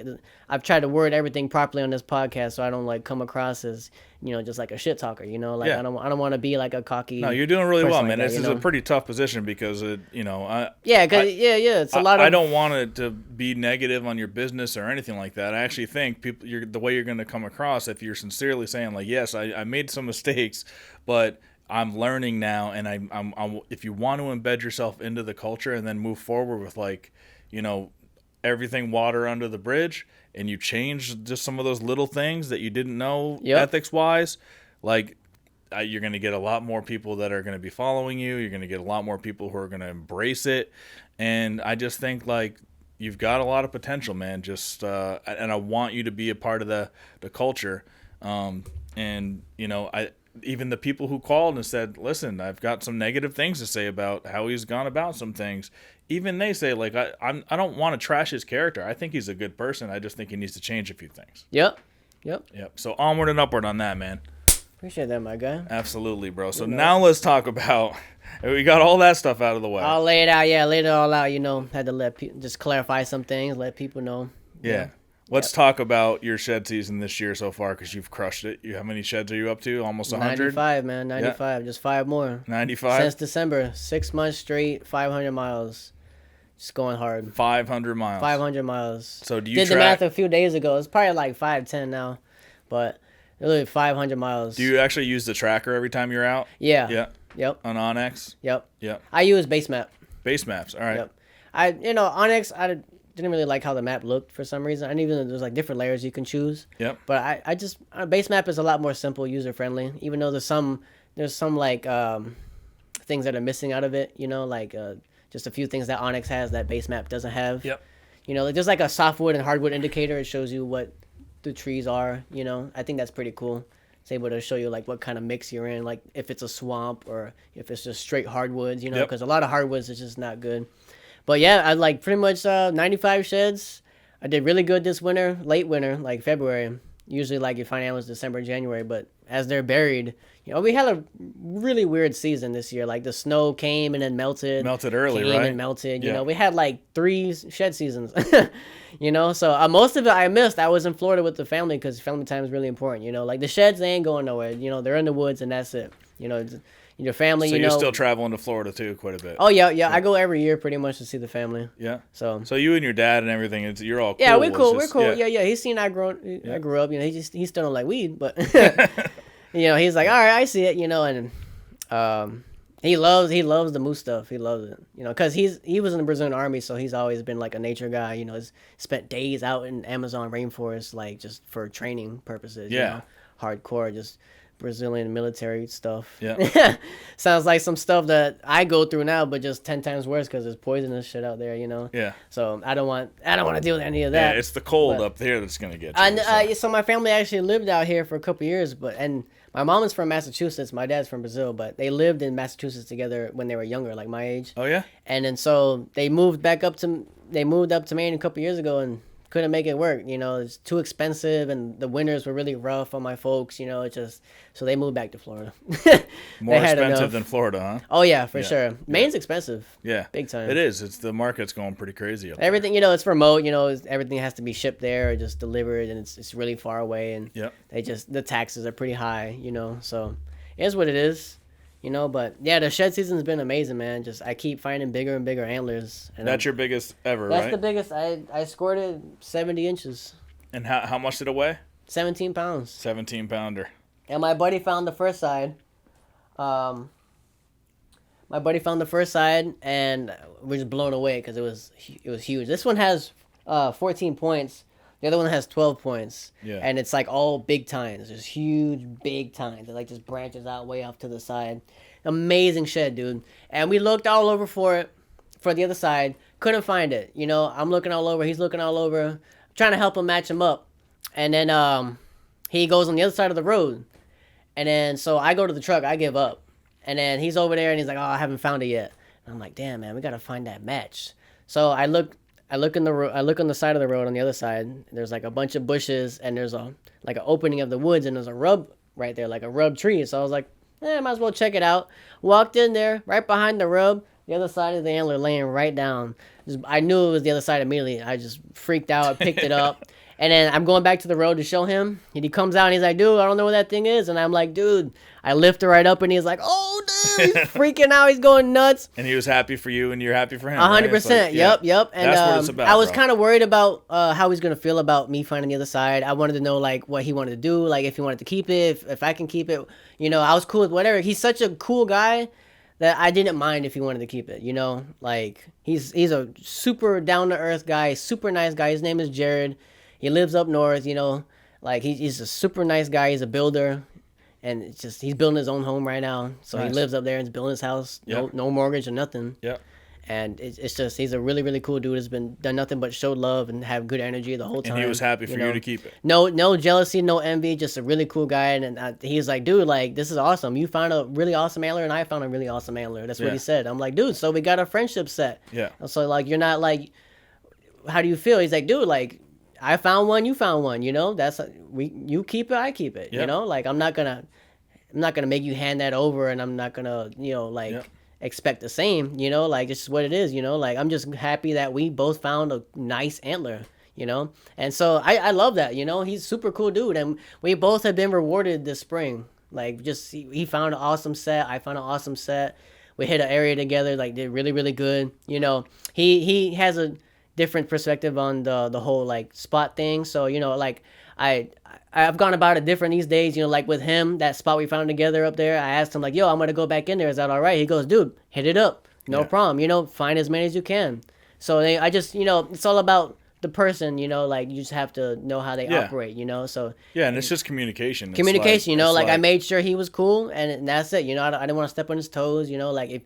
I've tried to word everything properly on this podcast so I don't come across as just like a shit talker. I don't want to be like a cocky.
No, you're doing really well, man. This is a pretty tough position because it's
a lot of.
I don't want it to be negative on your business or anything like that. I actually think the way you're going to come across, if you're sincerely saying like, yes, I made some mistakes, but I'm learning now, and I'm if you want to embed yourself into the culture and then move forward with everything water under the bridge, and you change just some of those little things that you didn't know ethics wise, you're going to get a lot more people that are going to be following you. You're going to get a lot more people who are going to embrace it. And I just think you've got a lot of potential, man. Just, and I want you to be a part of the culture. Even the people who called and said, listen, I've got some negative things to say about how he's gone about some things. Even they say, I don't want to trash his character. I think he's a good person. I just think he needs to change a few things.
Yep.
So onward and upward on that, man.
Appreciate that, my guy.
Absolutely, bro. So now let's talk about, we got all that stuff out of the way.
I'll lay it out. Yeah, laid it all out. Had to just clarify some things, let people know.
Yeah. Let's talk about your shed season this year so far because you've crushed it. How many sheds are you up to? Almost 100?
95, man. 95. Just 5 more.
95?
Since December. 6 months straight, 500 miles. Just going hard.
500 miles.
500 miles.
So do you
Did the math a few days ago. It's probably like 510 now. But really 500 miles.
Do you actually use the tracker every time you're out?
Yeah.
Yeah.
Yep.
On Onyx?
Yep.
Yep.
I use base map.
Base maps. All right.
Yep. Onyx, I didn't really like how the map looked for some reason. And even there's different layers you can choose.
Yep.
But I just base map is a lot more simple, user friendly. Even though there's some things that are missing out of it. Just a few things that Onyx has that base map doesn't have.
Yep.
There's a softwood and hardwood indicator. It shows you what the trees are. I think that's pretty cool. It's able to show you what kind of mix you're in, if it's a swamp or if it's just straight hardwoods. Because a lot of hardwoods is just not good. But yeah, I pretty much 95 sheds. I did really good this winter, late winter, like February. Usually, like you find animals December, January, but as they're buried, we had a really weird season this year. Like the snow came and then melted.
Melted early,
came
right?
and melted.
Yeah.
We had like 3 shed seasons. So most of it I missed. I was in Florida with the family because family time is really important. Like the sheds, they ain't going nowhere. They're in the woods and that's it. Your family.
So you're still traveling to Florida too, quite a bit.
Oh yeah. I go every year pretty much to see the family.
Yeah.
So
you and your dad and everything, you're all cool.
yeah, we're cool.
It's
We're
just-
cool. Yeah. He's seen I grew up. He still don't like weed, but he's like, all right, I see it. And he loves the moose stuff. He loves it. Because he was in the Brazilian army, so he's always been like a nature guy. He's spent days out in Amazon rainforest, like just for training purposes.
Yeah.
Hardcore, just Brazilian military stuff.
Yeah.
Sounds like some stuff that I go through now, but just 10 times worse because there's poisonous shit out there.
Yeah.
So I don't want to deal with any of that.
Yeah, it's the cold up there that's gonna get you.
So my family actually lived out here for a couple years, and my mom is from Massachusetts, my dad's from Brazil, but they lived in Massachusetts together when they were younger, like my age.
Oh yeah.
And then so they moved up to Maine a couple years ago and couldn't make it work. It's too expensive and the winters were really rough on my folks. So they moved back to Florida.
More
They had
expensive
enough.
than Florida, huh?
Oh yeah, for sure. Maine's expensive.
Yeah.
Big time.
It is. It's the market's going pretty crazy up there.
Everything, it's remote, everything has to be shipped there or just delivered and it's really far away and
Yep.
the taxes are pretty high, so it is what it is, but yeah, the shed season's been amazing, man. I keep finding bigger and bigger antlers. And
That's your biggest ever,
that's
right?
the biggest. I scored it 70 inches,
And how much did it weigh?
17 pounds.
17-pounder.
And my buddy found the first side. And we're just blown away because it was huge. This one has 14 points. The other one has 12 points.
Yeah.
And it's like all big tines. There's huge big tines. It like just branches out way off to the side. Amazing shed, dude. And we looked all over for the other side. Couldn't find it. I'm looking all over. He's looking all over. Trying to help him match him up. And then he goes on the other side of the road. And then so I go to the truck. I give up. And then he's over there and he's like, oh, I haven't found it yet. And I'm like, damn, man, we got to find that match. So I look on the side of the road on the other side. There's like a bunch of bushes and there's like an opening of the woods and there's a rub right there, like a rub tree. So I was like, might as well check it out. Walked in there, right behind the rub, the other side of the antler laying right down. I knew it was the other side immediately. I just freaked out. I picked it up. And then I'm going back to the road to show him. And he comes out and he's like, dude, I don't know what that thing is. And I'm like, dude, I lift it right up and he's like, oh, dude, he's freaking out. He's going nuts.
And he was happy for you and you're happy for him.
100%.
Right? It's like, yeah.
Yep. And
that's what it's about,
I was
bro.
kind of worried about how he's going to feel about me finding the other side. I wanted to know like what he wanted to do, like if he wanted to keep it, if I can keep it. I was cool with whatever. He's such a cool guy that I didn't mind if he wanted to keep it, Like he's a super down to earth guy, super nice guy. His name is Jared. He lives up north, like he's a super nice guy. He's a builder, and it's just he's building his own home right now. So
Nice.
he lives up there and he's building his house, no mortgage or nothing.
Yep.
And it's just he's a really really cool dude. Has been done nothing but show love and have good energy the whole time.
And he was happy for you to keep it.
No jealousy, no envy. Just a really cool guy. And he's like, dude, like this is awesome. You found a really awesome antler, and I found a really awesome antler. That's what
Yeah.
he said. I'm like, dude, so we got a friendship set.
Yeah.
So like you're not like, how do you feel? He's like, dude, like I found one, you found one. That's you keep it, I keep it.
Yeah.
Like I'm not gonna make you hand that over, and I'm not gonna like.
Yeah.
Expect the same, like it's just what it is, like I'm just happy that we both found a nice antler, and so I love that, he's a super cool dude, and we both have been rewarded this spring. Like just he found an awesome set, I found an awesome set, we hit an area together, like did really really good. He has a different perspective on the whole like spot thing, so like I've gone about it different these days, like with him, that spot we found together up there, I asked him like, yo, I'm going to go back in there. Is that all right? He goes, dude, hit it up. No problem. Find as many as you can. So I just, it's all about the person, like you just have to know how they operate, so.
Yeah, and it's just communication. It's
Communication,
it's
like I made sure he was cool and that's it. I didn't want to step on his toes, like if,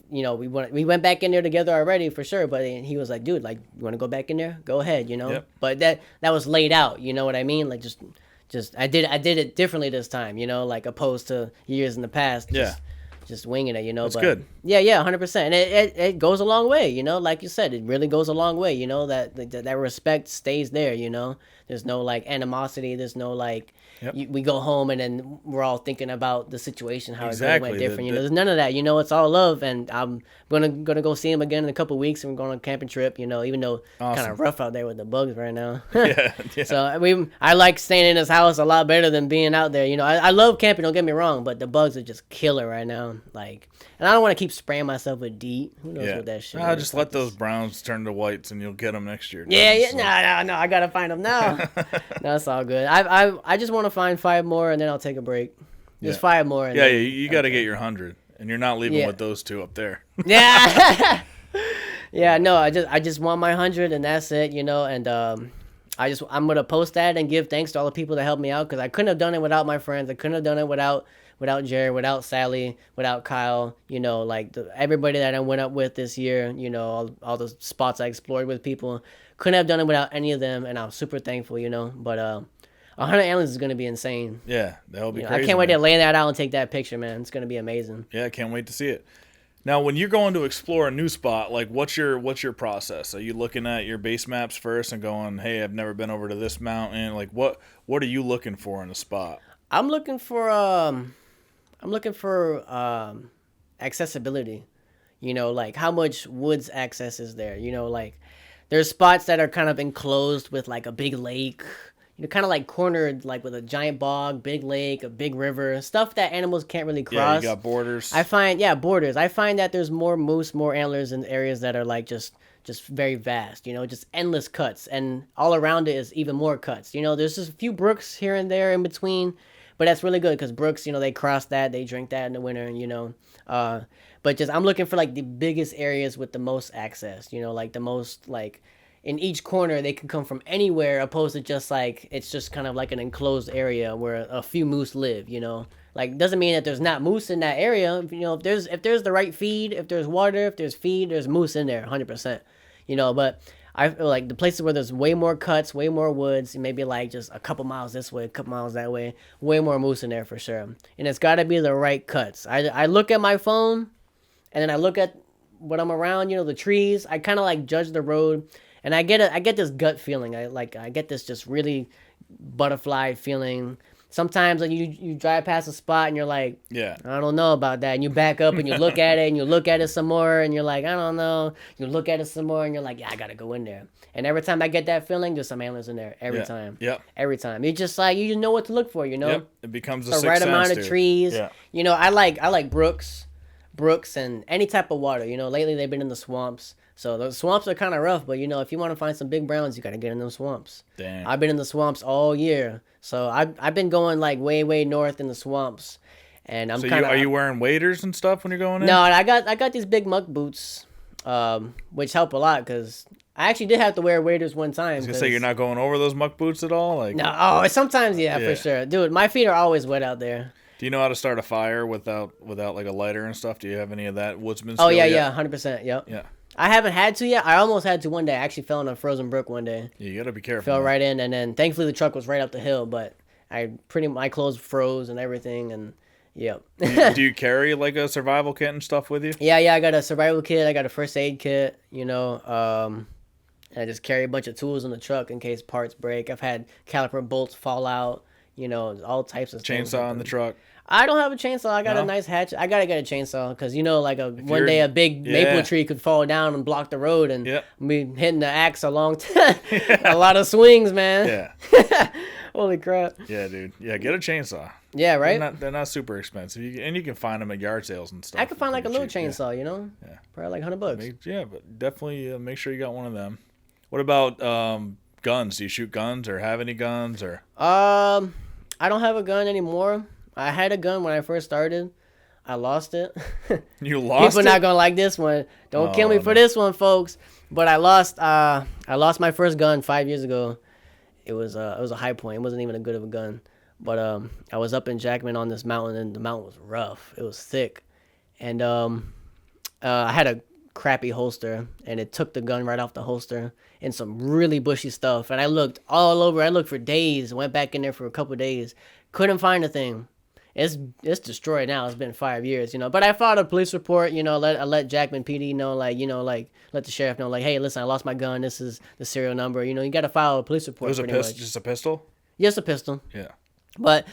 we went back in there together already for sure, but he was like, dude, like you want to go back in there? Go ahead,
Yep.
But that was laid out, you know what I mean? Like just I did it differently this time, like opposed to years in the past.
Yeah.
just winging it, you know.
That's
but
good.
Yeah, 100%. And it goes a long way, you know. Like you said, it really goes a long way, you know. That respect stays there, you know. There's no like animosity. There's no like
Yep.
we go home and then we're all thinking about the situation, how it
Exactly.
went different. You know, there's none of that. You know, it's all love, and I'm gonna go see him again in a couple weeks, and we're going on a camping trip. You know, even though kind
Awesome.
of rough out there with the bugs right now.
Yeah.
So I like staying in his house a lot better than being out there. You know, I love camping. Don't get me wrong, but the bugs are just killer right now. Like, and I don't want to keep spraying myself with DEET. Who knows what that shit?
Nah,
is.
just let those browns turn to whites, and you'll get them next year.
Yeah,
So-
no. I gotta find them now. No, it's all good. I just want to find 5 more, and then I'll take a break. Just
Yeah.
5 more. And
Yeah,
then,
you got to get your 100, and you're not leaving
Yeah.
with those 2 up there.
Yeah. Yeah, no, I just want my 100 and that's it, you know, and I'm gonna post that and give thanks to all the people that helped me out because I couldn't have done it without my friends. I couldn't have done it without Jared, without Sally, without Kyle. You know, like everybody that I went up with this year. You know, all the spots I explored with people. Couldn't have done it without any of them, and I'm super thankful. You know, but 100 aliens is gonna be insane.
Yeah, that'll be
You know,
crazy.
I can't wait
man.
to lay that out and take that picture, man. It's gonna be amazing.
Yeah, I can't wait to see it. Now, when you're going to explore a new spot, like what's your process? Are you looking at your base maps first and going, "Hey, I've never been over to this mountain." Like what are you looking for in a spot?
I'm looking for accessibility. You know, like how much woods access is there? You know, like there's spots that are kind of enclosed with like a big lake. You know, kind of like cornered, like with a giant bog, big lake, a big river, stuff that animals can't really cross.
Yeah, you got borders.
I find, borders. I find that there's more moose, more antlers in areas that are like just very vast. You know, just endless cuts, and all around it is even more cuts. You know, there's just a few brooks here and there in between, but that's really good because brooks, you know, they cross that, they drink that in the winter, you know. But just I'm looking for like the biggest areas with the most access. You know, like the most like. In each corner, they can come from anywhere, opposed to just like it's just kind of like an enclosed area where a few moose live. You know, like doesn't mean that there's not moose in that area. You know, if there's the right feed, if there's water, if there's feed, there's moose in there, 100%. You know, but I feel like the places where there's way more cuts, way more woods, maybe like just a couple miles this way, a couple miles that way, way more moose in there for sure. And it's got to be the right cuts. I look at my phone, and then I look at what I'm around. You know, the trees. I kind of like judge the road. And I get this gut feeling. I get this just really butterfly feeling. Sometimes like you drive past a spot and you're like,
Yeah.
I don't know about that. And you back up and you look at it and you look at it some more and you're like, I don't know. You look at it some more and you're like, yeah, I gotta go in there. And every time I get that feeling, there's some antlers in there. Every time.
Yep.
Every time. It's just like you know what to look for. You know.
Yep. It becomes a
The
sixth
right
sense,
amount of
dude.
trees.
Yeah.
You know, I like brooks, and any type of water. You know, lately they've been in the swamps. So the swamps are kind of rough, but you know, if you want to find some big browns, you got to get in those swamps.
Damn.
I've been in the swamps all year. So I've been going like way north in the swamps. And I'm
So
kind of
are you wearing waders and stuff when you're going in?
No, I got these big muck boots, which help a lot cuz I actually did have to wear waders one time.
I was gonna say you're not going over those muck boots at all. Like,
No, sometimes yeah,
Yeah.
for sure. Dude, my feet are always wet out there.
do you know how to start a fire without like a lighter and stuff? Do you have any of that woodsman?
Oh
skill
yeah,
yet?
100%. Yep.
Yeah.
I haven't had to yet. I almost had to one day. I actually fell in a frozen brook one day.
Yeah, you gotta be careful.
Fell
man.
right in, and then thankfully the truck was right up the hill. But my clothes froze and everything, and yep.
Do you carry like a survival kit and stuff with you?
Yeah. I got a survival kit. I got a first aid kit. You know, and I just carry a bunch of tools in the truck in case parts break. I've had caliper bolts fall out. You know, all types of things
Chainsaw
like
in the
that.
truck.
I don't have a chainsaw. I got
No?
a nice hatchet. I gotta get a chainsaw because you know, like one
you're-
day a big maple
Yeah.
tree could fall down and block the road, and
Yep.
me hitting the axe a long time. A lot of swings, man.
Yeah.
Holy crap.
Yeah, dude. Yeah, get a chainsaw.
Yeah, right.
They're not super expensive. You can find them at yard sales and stuff.
I could find like a
Pretty
little
cheap, yeah.
chainsaw, you know.
Yeah.
Probably like $100.
Yeah, but definitely make sure you got one of them. What about guns? Do you shoot guns or have any guns or?
I don't have a gun anymore. I had a gun when I first started. I lost it.
You lost
People
it?
not gonna like this one. Don't kill me for
no.
this one, folks. But I lost my first gun 5 years ago. It was a high point. It wasn't even a good of a gun. But I was up in Jackman on this mountain, and the mountain was rough. It was thick, and I had a crappy holster, and it took the gun right off the holster and some really bushy stuff. And I looked all over. I looked for days. Went back in there for a couple days. Couldn't find a thing. it's destroyed now. It's been 5 years, but I filed a police report. I let Jackman PD know, like, let the sheriff know, like, hey, listen, I lost my gun. This is the serial number. You got to file a police
It
report.
was
pretty much.
just a pistol?
Just a pistol.
Yeah.
But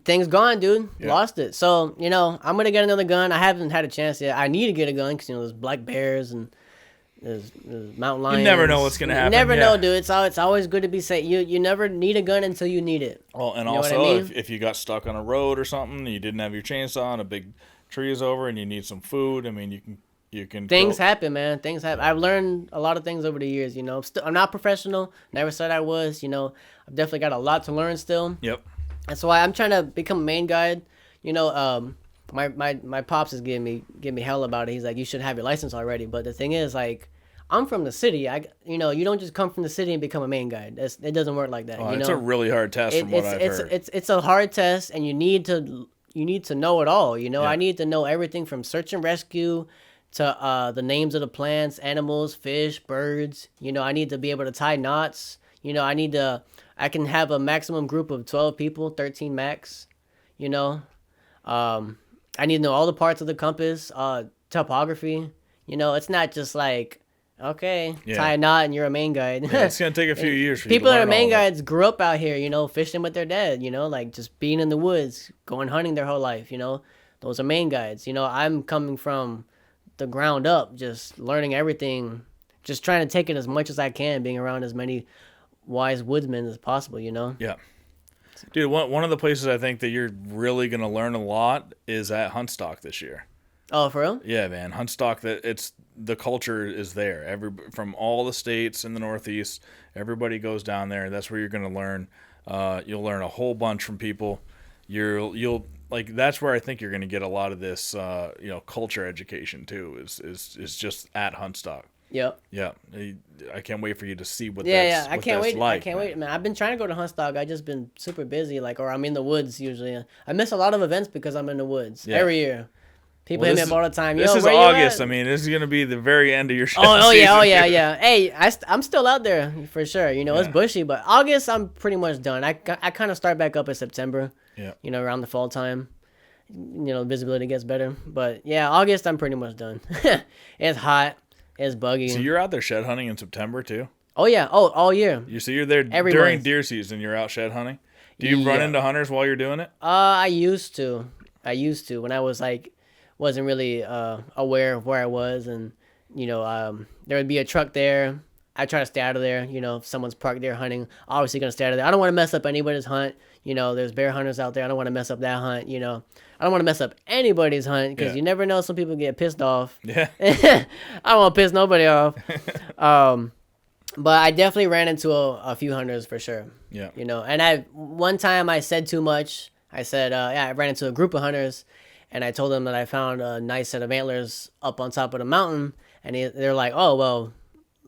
things gone, dude.
Yeah.
Lost it. So, I'm going to get another gun. I haven't had a chance yet. I need to get a gun because, there's black bears and there's mountain lions.
You never know what's going to happen.
You never know, dude. It's always good to be safe. You never need a gun until you need it.
Well, and
You know
also,
what I mean?
if you got stuck on a road or something, you didn't have your chainsaw and a big tree is over and you need some food, I mean, you can
Things happen, man. Things happen. I've learned a lot of things over the years, I'm not professional. Never said I was, I've definitely got a lot to learn still.
Yep.
That's why I'm trying to become a Maine guide. My pops is giving me hell about it. He's like, you should have your license already. But the thing is, like, I'm from the city. You don't just come from the city and become a Maine guide. It doesn't work like that.
It's a really hard test from what I've heard.
It's a hard test, and you need to know it all.
Yeah.
I need to know everything from search and rescue to the names of the plants, animals, fish, birds. I need to be able to tie knots. I can have a maximum group of 12 people, 13 max. I need to know all the parts of the compass, topography. It's not just like, okay, tie a knot and you're a Maine guide.
Yeah, it's going to take a few years for you to
People that are
learn all
Maine
of it.
guides grew up out here, fishing with their dad, like just being in the woods, going hunting their whole life, Those are Maine guides. I'm coming from the ground up, just learning everything, just trying to take it as much as I can, being around as many wise woodsmen as possible,
Yeah. Dude, one of the places I think that you're really going to learn a lot is at Huntstock this year.
Oh, for real?
Yeah, man. Huntstock, the culture is there. From all the states in the Northeast, everybody goes down there. That's where you're going to learn. You'll learn a whole bunch from people. You'll like, that's where I think you're going to get a lot of this, culture education too. Is just at Huntstock.
Yep.
Yeah, I can't wait for you to see what
I
what
can't
that's
wait.
like,
I can't wait, man. I've been trying to go to Huntstock. I just been super busy, or I'm in the woods usually. I miss a lot of events because I'm in the woods every year. People hit me up all the time.
This is
where you
August.
at?
I mean, this is going to be the very end of your show.
Oh
season.
yeah. Hey, I'm still out there for sure. It's bushy, but August I'm pretty much done. I kind of start back up in September.
Yeah.
Around the fall time. Visibility gets better. But yeah, August I'm pretty much done. It's hot. It's buggy.
So you're out there shed hunting in September too?
Oh yeah. Oh, all year.
You're there
Every
during
month.
deer season. You're out shed hunting. Do you run into hunters while you're doing it?
I used to when I was wasn't really aware of where I was, and there would be a truck there. I try to stay out of there. If someone's parked there hunting, obviously gonna stay out of there. I don't want to mess up anybody's hunt. There's bear hunters out there. I don't want to mess up that hunt. I don't want to mess up anybody's hunt because you never know. Some people get pissed off.
Yeah.
I don't want to piss nobody off. But I definitely ran into a few hunters for sure.
Yeah.
And one time I said too much. I said, I ran into a group of hunters, and I told them that I found a nice set of antlers up on top of the mountain, and they're like, oh, well,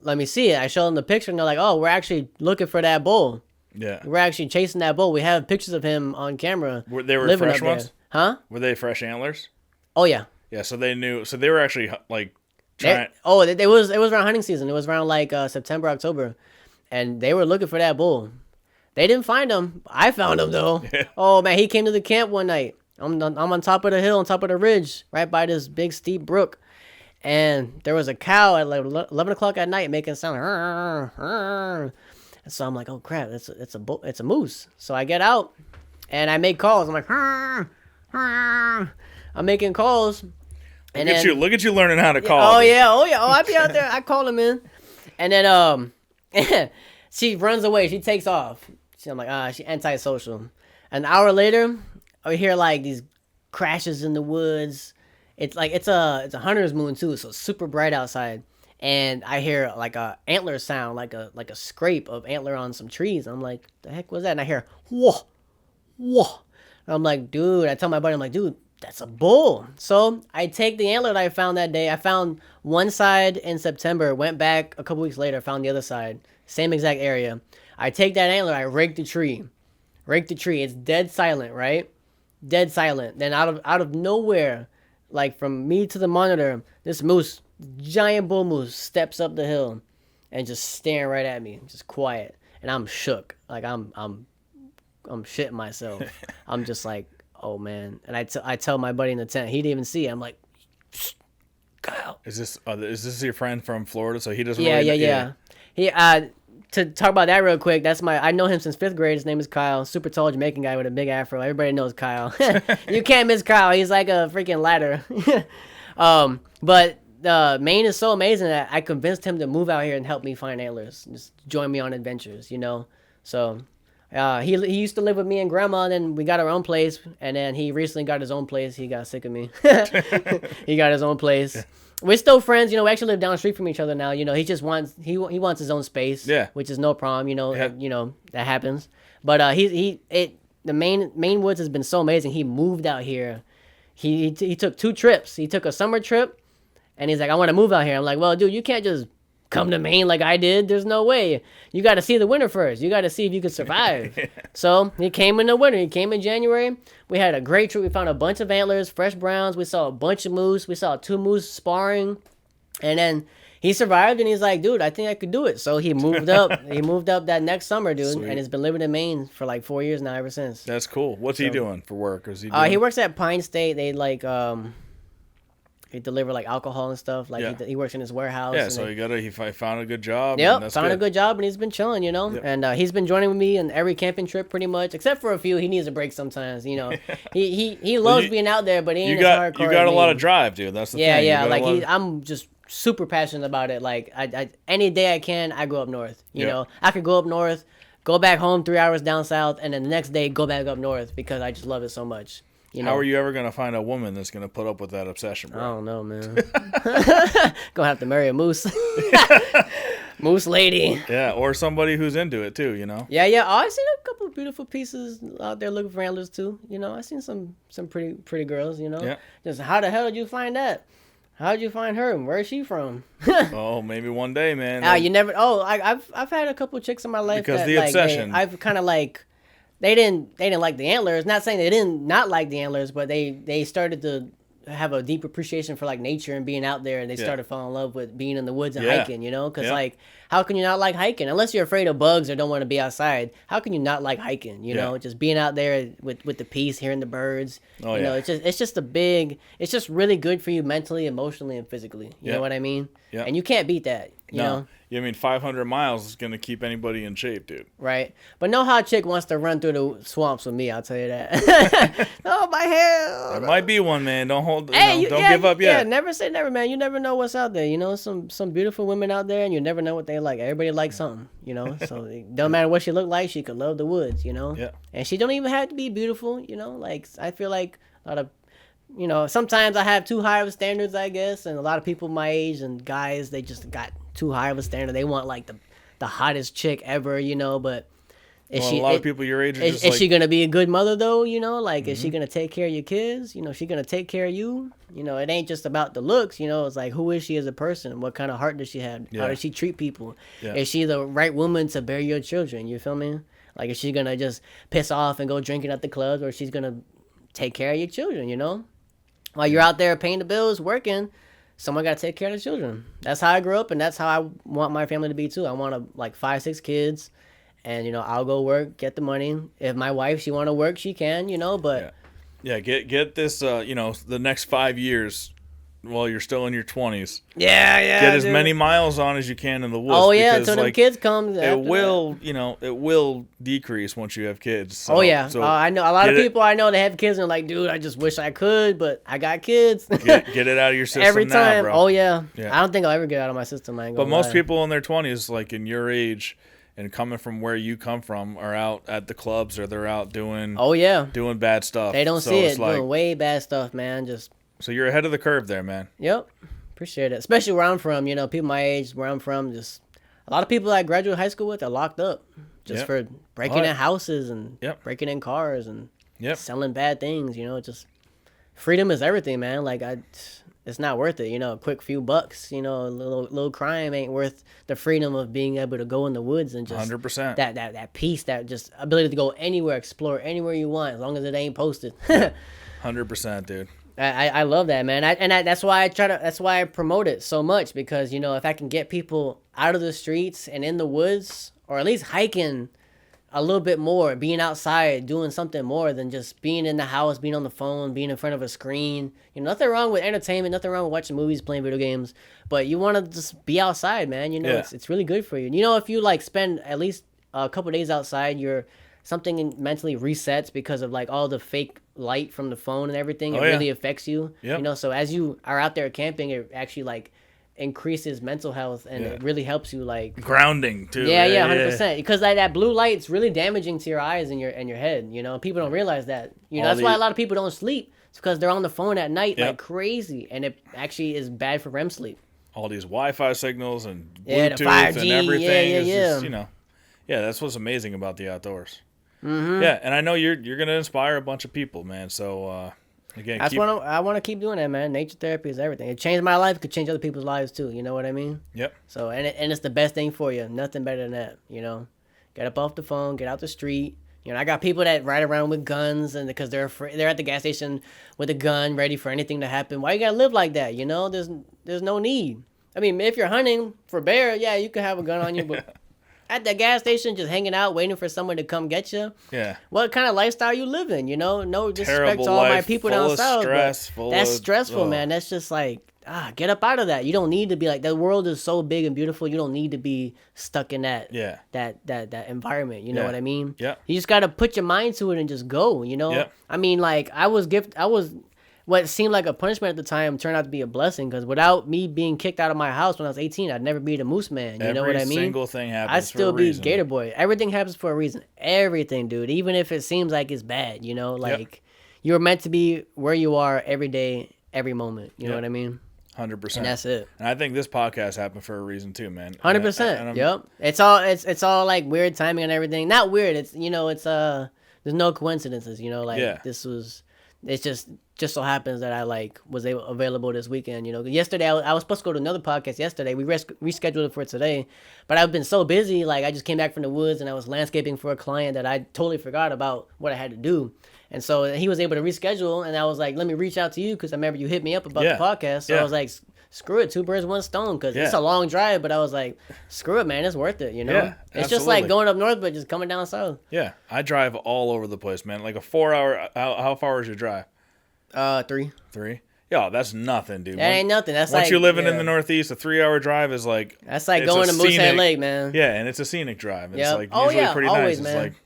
let me see it. I showed them the picture, and they're like, oh, we're actually looking for that bull.
Yeah.
We're actually chasing that bull. We have pictures of him on camera.
They were
living
fresh
up there.
ones?
Huh?
Were they fresh antlers?
Oh, yeah.
Yeah, so they knew. So they were actually like trying.
It was around hunting season. It was around September, October, and they were looking for that bull. They didn't find him. I found him though.
Yeah.
Oh man, he came to the camp one night. I'm on top of the hill, on top of the ridge, right by this big steep brook, and there was a cow at 11 o'clock at night making a sound. And so I'm like, oh crap, it's a moose. So I get out, and I make calls. I'm like, I'm making calls.
Look at you learning how to call.
Oh yeah. Oh I be out there. I call him in, and then she runs away. She takes off. I'm like, she antisocial. An hour later, I hear these crashes in the woods. It's a hunter's moon too, so it's super bright outside. And I hear a antler sound, like a scrape of antler on some trees. I'm like, the heck was that? And I hear whoa. And I'm like, dude. I tell my buddy, I'm like, dude, that's a bull. So I take the antler that I found that day. I found one side in September, went back a couple weeks later, found the other side, same exact area. I take that antler, I rake the tree. It's dead silent, right? Dead silent. Then out of nowhere, from me to the monitor, this moose, giant bull moose, steps up the hill and just staring right at me, just quiet. And I'm shook. I'm shitting myself. I'm just like, Oh man, and I tell my buddy in the tent, he didn't even see it. I'm like, Kyle.
Is this your friend from Florida? So he doesn't.
Yeah,
really
yeah. He to talk about that real quick. I know him since 5th grade. His name is Kyle. Super tall Jamaican guy with a big afro. Everybody knows Kyle. You can't miss Kyle. He's like a freaking ladder. But Maine is so amazing that I convinced him to move out here and help me find antlers. Just join me on adventures, you know. So he used to live with me and grandma, and then we got our own place, and then he recently got his own place. He got sick of me. He got his own place. Yeah. We're still friends, you know. We actually live down the street from each other now. You know, he just wants he wants his own space,
yeah,
which is no problem. You know, you know that happens. But the Maine woods has been so amazing. He moved out here. He took 2 trips. He took a summer trip, and he's like, I want to move out here. I'm like, well, dude, you can't just come to Maine like I did. There's no way. You got to see the winter first. You got to see if you can survive. So he came in the winter. He came in January. We had a great trip. We found a bunch of antlers, fresh browns. We saw a bunch of moose. We saw 2 moose sparring. And then he survived, and he's like, dude, I think I could do it. So he moved up. He moved up that next summer, dude. Sweet. And he's been living in Maine for like 4 years now ever since.
That's cool. What's he doing for work? Is
he works at Pine State. They like he deliver like alcohol and stuff. Like he works in his warehouse.
Yeah, so he found a good job.
Yep, found a good job, and he's been chilling, you know. Yep. And he's been joining with me on every camping trip pretty much, except for a few. He needs a break sometimes, you know. he loves being out there, but he ain't as hardcore.
You got a lot of drive, dude. That's the thing.
Yeah. Like I'm just super passionate about it. Like I any day I can, I go up north. You know, I could go up north, go back home 3 hours down south, and then the next day go back up north because I just love it so much. You know?
How are you ever going to find a woman that's going to put up with that obsession, bro?
I don't know, man. Gonna have to marry a moose. Moose lady.
Yeah, or somebody who's into it too, you know?
Yeah. Oh, I've seen a couple of beautiful pieces out there looking for antlers too. You know, I've seen some pretty girls, you know?
Yeah.
Just how the hell did you find that? How did you find her? Where is she from?
Oh, maybe one day, man.
You never. Oh, I've had a couple of chicks in my life
because
that,
the obsession.
I've kind of like. They didn't like the antlers. Not saying they didn't not like the antlers, but they started to have a deep appreciation for like nature and being out there, and they started falling in love with being in the woods and hiking, you know? Because like, how can you not like hiking unless you're afraid of bugs or don't want to be outside? How can you not like hiking? You know, just being out there with the peace, hearing the birds. Oh, you know, it's just really good for you mentally, emotionally, and physically. You know what I mean? Yeah. And you can't beat that. You know?
I mean, 500 miles is going to keep anybody in shape, dude.
Right. But no hot chick wants to run through the swamps with me, I'll tell you that. Oh, my hair.
There might be one, man. Don't give up yet.
Yeah, never say never, man. You never know what's out there. You know, some beautiful women out there, and you never know what they like. Everybody likes something, you know? So it don't matter what she look like, she could love the woods, you know?
Yeah.
And she don't even have to be beautiful, you know? Like, I feel like a lot of, you know, sometimes I have too high of standards, I guess, and a lot of people my age and guys, they just got too high of a standard. They want like the hottest chick ever, you know, but
a lot of people your age are
is she gonna be a good mother though, you know? Like is she gonna take care of your kids? You know, she gonna take care of you? You know, it ain't just about the looks, you know, it's like who is she as a person? What kind of heart does she have? How does she treat people? Is she the right woman to bear your children? You feel me? Like is she gonna just piss off and go drinking at the clubs, or she's gonna take care of your children, you know? While you're out there paying the bills, working, someone got to take care of the children. That's how I grew up, and that's how I want my family to be, too. I want, 5-6 kids, and, you know, I'll go work, get the money. If my wife, she want to work, she can, you know, but...
Yeah, get this, you know, the next 5 years while you're still in your 20s.
Yeah,
get as many miles on as you can in the woods.
Oh, yeah, until them kids come.
It will decrease once you have kids. So,
oh, yeah. So I know a lot of people I know that have kids and are like, dude, I just wish I could, but I got kids.
Get it out of your system
every time.
Now, bro.
Oh, yeah. I don't think I'll ever get out of my system.
But most people in their 20s, like in your age, and coming from where you come from, are out at the clubs, or they're out doing doing bad stuff.
They don't see it, doing way bad stuff, man.
So you're ahead of the curve there, man.
Yep. Appreciate it. Especially where I'm from, you know, people my age, where I'm from, just a lot of people I graduated high school with are locked up just for breaking in houses and breaking in cars and selling bad things, you know. Just freedom is everything, man. Like it's not worth it, you know. A quick few bucks, you know, a little crime ain't worth the freedom of being able to go in the woods and just
100%.
That peace, that just ability to go anywhere, explore anywhere you want, as long as it ain't posted.
100%, dude.
I love that, man. That's why I promote it so much, because, you know, if I can get people out of the streets and in the woods, or at least hiking a little bit more, being outside, doing something more than just being in the house, being on the phone, being in front of a screen. You know, nothing wrong with entertainment, nothing wrong with watching movies, playing video games, but you want to just be outside, man. You know, it's really good for you. You know, if you like spend at least a couple days outside, you're something mentally resets because of like all the fake light from the phone and everything. It really affects you.
Yep.
You know, so as you are out there camping, it actually like increases mental health and it really helps you like
grounding too.
Yeah, 100%. Because that blue light's really damaging to your eyes and your head. You know, people don't realize that. You know, that's why a lot of people don't sleep. It's because they're on the phone at night like crazy, and it actually is bad for REM sleep.
All these Wi-Fi signals and
the
Bluetooth
5G,
and everything is just,
yeah.
you know, that's what's amazing about the outdoors.
Mm-hmm.
Yeah, and I know you're gonna inspire a bunch of people, man. So again,
that's what I want to keep doing that, man. Nature therapy is everything. It changed my life. It could change other people's lives too. You know what I mean?
Yep.
So and it's the best thing for you. Nothing better than that. You know, get up off the phone, get out the street. You know, I got people that ride around with guns and because they're afraid, they're at the gas station with a gun, ready for anything to happen. Why you gotta live like that? You know, there's no need. I mean, if you're hunting for bear, yeah, you can have a gun on you, but at the gas station, just hanging out, waiting for someone to come get you.
Yeah.
What kind of lifestyle you living? You know, no disrespect
Terrible
to all my
life,
people
full
down
of
south.
stress,
But that's stressful, man. That's just like, get up out of that. You don't need to be like, the world is so big and beautiful. You don't need to be stuck in that that environment. You know what I mean?
Yeah.
You just got to put your mind to it and just go, you know?
Yeah.
I mean, like, what seemed like a punishment at the time turned out to be a blessing because without me being kicked out of my house when I was 18, I'd never be the MOOSEMAN. You know what I mean?
Every single thing happens
I'd still
for a
be
reason.
Gator Boy. Everything happens for a reason. Everything, dude. Even if it seems like it's bad, you know? Like, you're meant to be where you are every day, every moment. You know what I mean?
100%.
And that's it.
And I think this podcast happened for a reason too, man.
100%. Yep. It's all like weird timing and everything. Not weird. It's there's no coincidences. You know, like this was. It's just so happens that I like was available this weekend. You know, yesterday I was supposed to go to another podcast yesterday. We rescheduled it for today, but I've been so busy. Like I just came back from the woods and I was landscaping for a client that I totally forgot about what I had to do. And so he was able to reschedule, and I was like, let me reach out to you because I remember you hit me up about the podcast. So I was like, screw it, 2 birds, 1 stone, because it's a long drive. But I was like, screw it, man, it's worth it. You know, it's just like going up north, but just coming down south.
Yeah, I drive all over the place, man. Like a 4-hour. How far is your drive?
3.
3. Yeah, that's nothing, dude.
That ain't nothing. That's
once
like
you're living in the Northeast, a 3-hour drive is like
that's like going to Moosehead Lake, man.
Yeah, and it's a scenic drive. It's like usually pretty
always,
nice.
man.
It's like,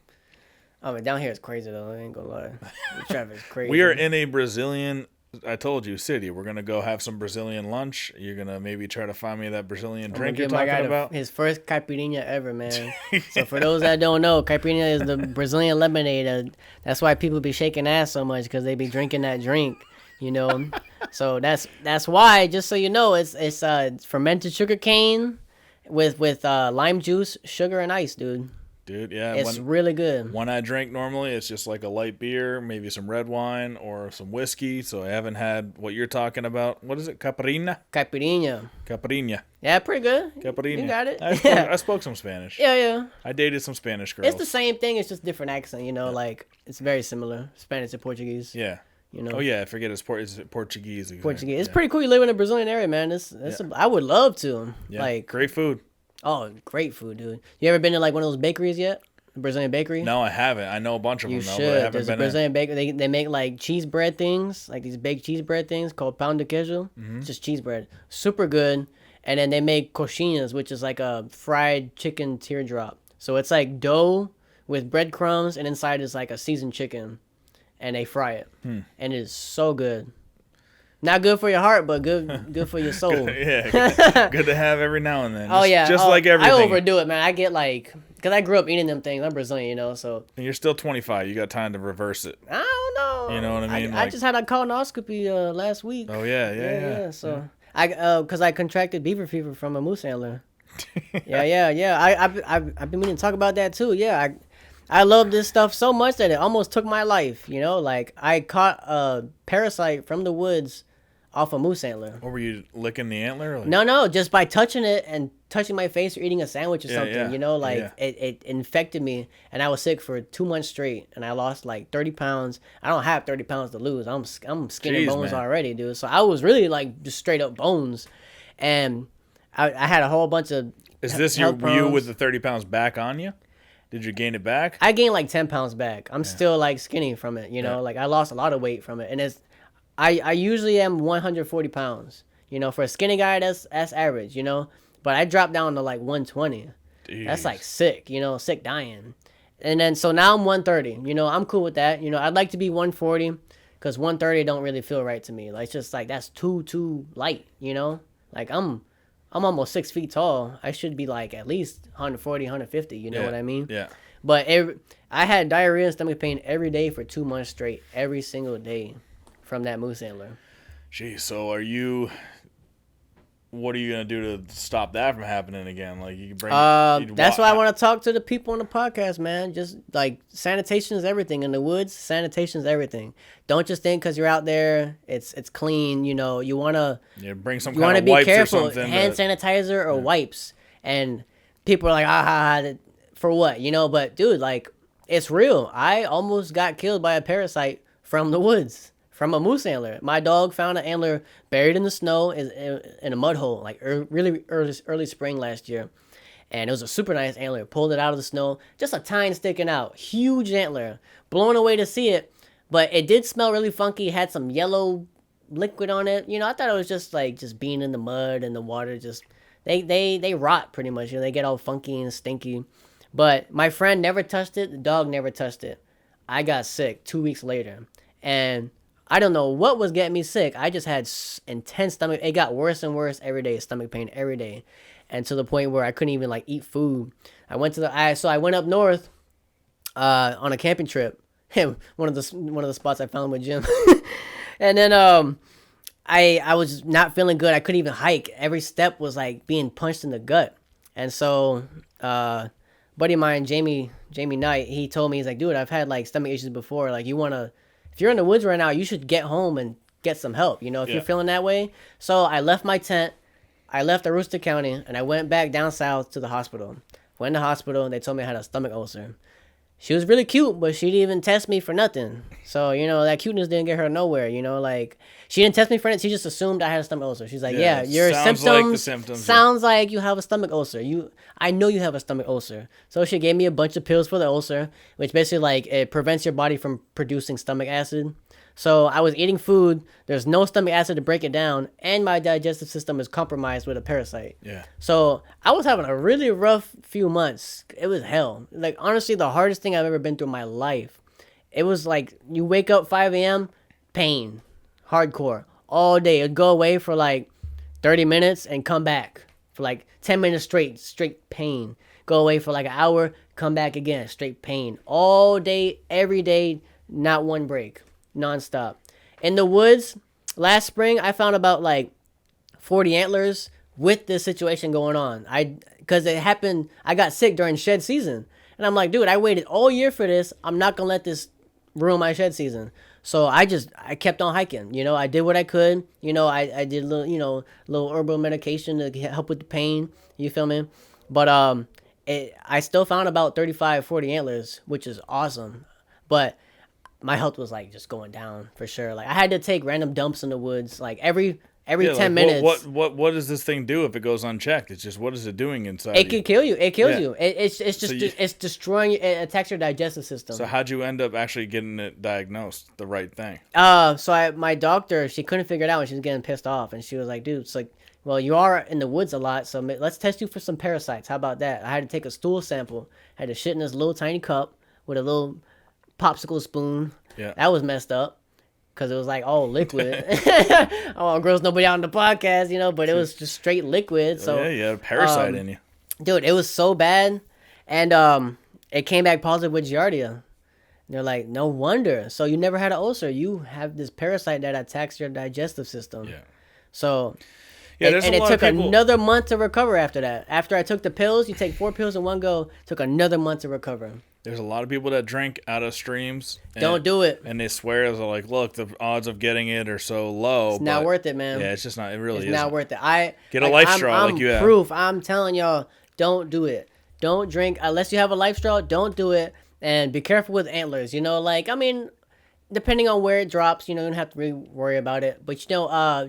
oh, man, down here it's crazy though. I ain't gonna lie, the traffic's crazy.
we are in a Brazilian. I told you, city. We're gonna go have some Brazilian lunch. You're gonna maybe try to find me that Brazilian drink you're talking about.
His first caipirinha ever, man. So for those that don't know, caipirinha is the Brazilian lemonade. That's why people be shaking ass so much because they be drinking that drink. You know, so that's why. Just so you know, it's fermented sugar cane with lime juice, sugar, and ice, dude.
Dude, yeah,
it's really good.
When I drink normally, it's just like a light beer, maybe some red wine or some whiskey. So I haven't had what you're talking about. What is it? Caipirinha.
Yeah, pretty good.
Caipirinha.
You got it.
I spoke some Spanish.
Yeah.
I dated some Spanish girls.
It's the same thing. It's just different accent. You know, like it's very similar. Spanish and Portuguese.
Yeah.
You know?
Oh yeah, I forget it's Portuguese.
Portuguese. It's pretty cool. You live in a Brazilian area, man. I would love to.
Yeah.
Like
great food.
Oh, great food, dude. You ever been to like one of those bakeries yet? A Brazilian bakery?
No, I haven't. I know a bunch of them.
You
though,
should.
But I haven't
There's
been
a Brazilian bakery. They make like cheese bread things, like these baked cheese bread things called pão de queijo. It's just cheese bread. Super good. And then they make coxinhas, which is like a fried chicken teardrop. So it's like dough with breadcrumbs, and inside is like a seasoned chicken. And they fry it, and it is so good. Not good for your heart, but good for your soul.
Good to have every now and then. Just like everything.
I overdo it, man. I get like, because I grew up eating them things. I'm Brazilian, you know, so.
And you're still 25. You got time to reverse it.
I don't know.
You know what I mean?
I just had a colonoscopy last week.
Oh yeah.
So because I contracted beaver fever from a moose antler. Yeah. I've been meaning to talk about that too. Yeah, I love this stuff so much that it almost took my life, you know? Like, I caught a parasite from the woods off a moose antler.
What, were you licking the antler? Like...
No, just by touching it and touching my face or eating a sandwich or something, you know? Like, it infected me, and I was sick for 2 months straight, and I lost, like, 30 pounds. I don't have 30 pounds to lose. I'm skin and bones already, dude. So I was really, like, just straight up bones. And I had a whole bunch of
Is this you with the 30 pounds back on you? Did you gain it back?
I gained like 10 pounds back. I'm still like skinny from it, you know, like I lost a lot of weight from it. And I usually am 140 pounds, you know, for a skinny guy, that's average, you know, but I dropped down to like 120.
Jeez.
That's like sick, you know, sick dying. And then, so now I'm 130, you know, I'm cool with that. You know, I'd like to be 140 because 130 don't really feel right to me. Like, it's just like, that's too light, you know, like I'm almost 6 feet tall. I should be like at least 140, 150. You know what I mean?
Yeah.
But I had diarrhea and stomach pain every day for 2 months straight, every single day from that moose antler.
Geez, so what are you gonna do to stop that from happening again? Like you can bring.
That's why I want to talk to the people on the podcast, man. Just like sanitation is everything in the woods. Sanitation is everything. Don't just think because you're out there, it's clean. You know, you wanna
bring some.
You
want to
be
wipes
careful.
or something.
Hand sanitizer or wipes, and people are like, for what? You know, but dude, like it's real. I almost got killed by a parasite from the woods. From a moose antler. My dog found an antler buried in the snow in a mud hole, like really early spring last year. And it was a super nice antler. Pulled it out of the snow, just a tine sticking out. Huge antler. Blown away to see it. But it did smell really funky. It had some yellow liquid on it. You know, I thought it was just being in the mud and the water. Just they rot pretty much. You know, they get all funky and stinky. But my friend never touched it. The dog never touched it. I got sick 2 weeks later. And I don't know what was getting me sick. I just had intense stomach. It got worse and worse every day. Stomach pain every day, and to the point where I couldn't even eat food. I went up north, on a camping trip. one of the spots I found with Jim, and then I was not feeling good. I couldn't even hike. Every step was like being punched in the gut, and so buddy of mine, Jamie Knight, he told me, he's like, dude, I've had stomach issues before. Like, if you're in the woods right now, you should get home and get some help, you know, if you're feeling that way. So I left my tent, I left Aroostook County, and I went back down south to the hospital. Went to the hospital, and they told me I had a stomach ulcer. She was really cute, but she didn't even test me for nothing. So, you know, that cuteness didn't get her nowhere, you know, she didn't test me for it. She just assumed I had a stomach ulcer. She's like, your symptoms sounds like you have a stomach ulcer. I know you have a stomach ulcer. So she gave me a bunch of pills for the ulcer, which basically it prevents your body from producing stomach acid. So I was eating food. There's no stomach acid to break it down, and my digestive system is compromised with a parasite.
Yeah.
So I was having a really rough few months. It was hell. Honestly, the hardest thing I've ever been through in my life. It was you wake up 5 a.m., pain, hardcore, all day. It'd go away for 30 minutes and come back for 10 minutes straight pain. Go away for an hour, come back again, straight pain. All day, every day, not one break. Nonstop. In the woods, last spring, I found about 40 antlers with this situation going on. Because it happened, I got sick during shed season. And I'm like, dude, I waited all year for this. I'm not going to let this ruin my shed season. So I kept on hiking. You know, I did what I could. You know, I did a little herbal medication to help with the pain. You feel me? But I still found about 35, 40 antlers, which is awesome. But my health was just going down for sure. I had to take random dumps in the woods, every 10 minutes.
What does this thing do if it goes unchecked? It's just, what is it doing inside?
It can kill you. It kills you. It's just it's destroying. It attacks your digestive system.
So how'd you end up actually getting it diagnosed the right thing?
My doctor, she couldn't figure it out, and she was getting pissed off, and she was like, dude, it's well, you are in the woods a lot, so let's test you for some parasites. How about that? I had to take a stool sample. I had to shit in this little tiny cup with a little popsicle spoon.
Yeah.
That was messed up because it was all liquid. I don't want to gross nobody out on the podcast, you know, but it was just straight liquid. So
yeah, you had a parasite in you.
Dude, it was so bad. And it came back positive with Giardia. And they're like, no wonder. So you never had an ulcer. You have this parasite that attacks your digestive system.
Yeah.
So
yeah,
it took another month to recover after that. After I took the pills, you take 4 pills in one go, took another month to recover.
There's a lot of people that drink out of streams.
Don't do it.
And they swear, they're like, look, the odds of getting it are so low.
It's not worth it, man.
Yeah, it's just not. It really
isn't.
It's
not worth it.
Get a life straw
like
you have.
Proof. I'm telling y'all, don't do it. Don't drink unless you have a life straw. Don't do it. And be careful with antlers. You know, depending on where it drops, you don't have to really worry about it. But,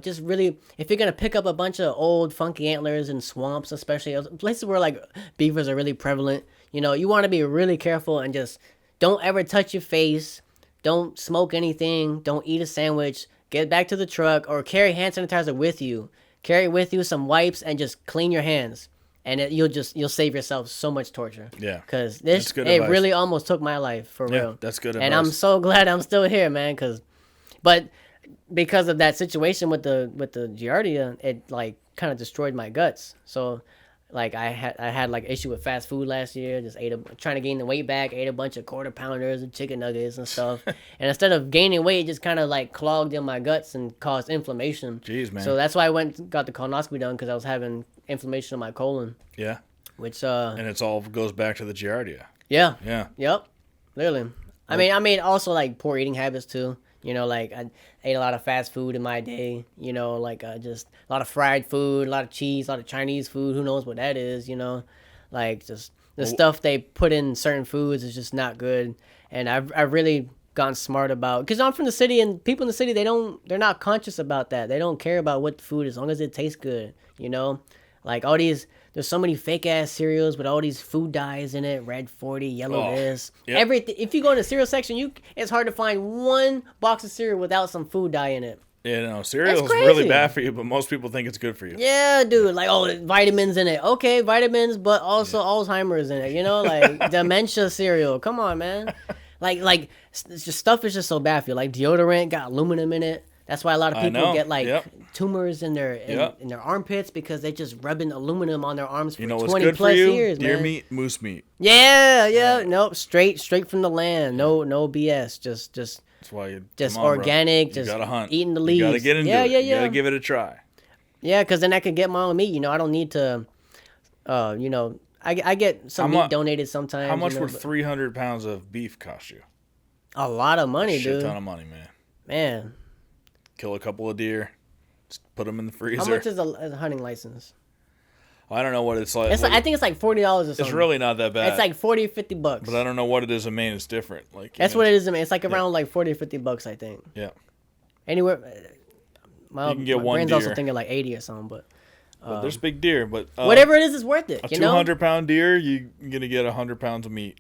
just really, if you're going to pick up a bunch of old funky antlers in swamps, especially places where beavers are really prevalent, You know, you want to be really careful and just don't ever touch your face. Don't smoke anything. Don't eat a sandwich. Get back to the truck or carry hand sanitizer with you. Carry with you some wipes and just clean your hands. And you'll save yourself so much torture.
Yeah.
Because
That's good
it
advice.
really almost took my life, for
Yeah,
real.
that's good
And
advice.
I'm so glad I'm still here, man. But because of that situation with the Giardia, it like kind of destroyed my guts. So like I had like issue with fast food last year. Just trying to gain the weight back. Ate a bunch of quarter pounders and chicken nuggets and stuff. And instead of gaining weight, it just kind of like clogged in my guts and caused inflammation.
Jeez, man.
So that's why I went and got the colonoscopy done, because I was having inflammation in my colon.
Yeah.
Which
And it's all goes back to the Giardia.
yeah.
Yeah.
Yep. Literally. I mean, also like poor eating habits too. You know, like I ate a lot of fast food in my day. You know, like just a lot of fried food, a lot of cheese, a lot of Chinese food. Who knows what that is? You know, like just the stuff they put in certain foods is just not good. And I've really gotten smart about, because I'm from the city, and people in the city, they're not conscious about that. They don't care about what the food is, as long as it tastes good. You know, like all these. There's so many fake ass cereals with all these food dyes in it, red 40, yellow this.
Yep.
Everything. If you go in the cereal section, it's hard to find one box of cereal without some food dye in it.
You know, cereal is
crazy.
really bad for you, but most people think it's good for you.
Yeah, dude. Like, vitamins in it. Okay, vitamins, but also Alzheimer's in it. You know, like dementia cereal. Come on, man. Like it's just stuff is just so bad for you. Like deodorant got aluminum in it. That's why a lot of people get like tumors in their in their armpits, because they just rubbing aluminum on their arms for
You know what's
20
good
plus
for you?
years,
Deer
man.
meat, moose meat.
Yeah. Nope. Straight from the land. No BS. Just
That's why you
just
come on, bro.
organic.
You
just
gotta hunt.
eating the leaves.
You gotta get into it.
Yeah.
You gotta give it a try.
Yeah, because then I can get my own meat. You know, I don't need to. You know, I get some meat donated sometimes.
How much
you know,
would 300 pounds of beef cost you?
a lot of money,
Shit
dude.
ton of money, man.
Man,
Kill a couple of deer, just put them in the freezer.
how much is a hunting license?
I don't know what it's like.
I think it's like $40 or something.
It's really not that bad.
It's like $40 or $50.
But I don't know what it is in Maine. It's different. Like
That's what it is. I mean, it's like around like $40 or $50, I think.
Yeah.
Anywhere. My
You can get one
brain's
deer.
also thinking like 80 or something, but
But there's big deer. But
whatever it is worth it.
a
You know,
200-pound deer, you're gonna get 100 pounds of meat.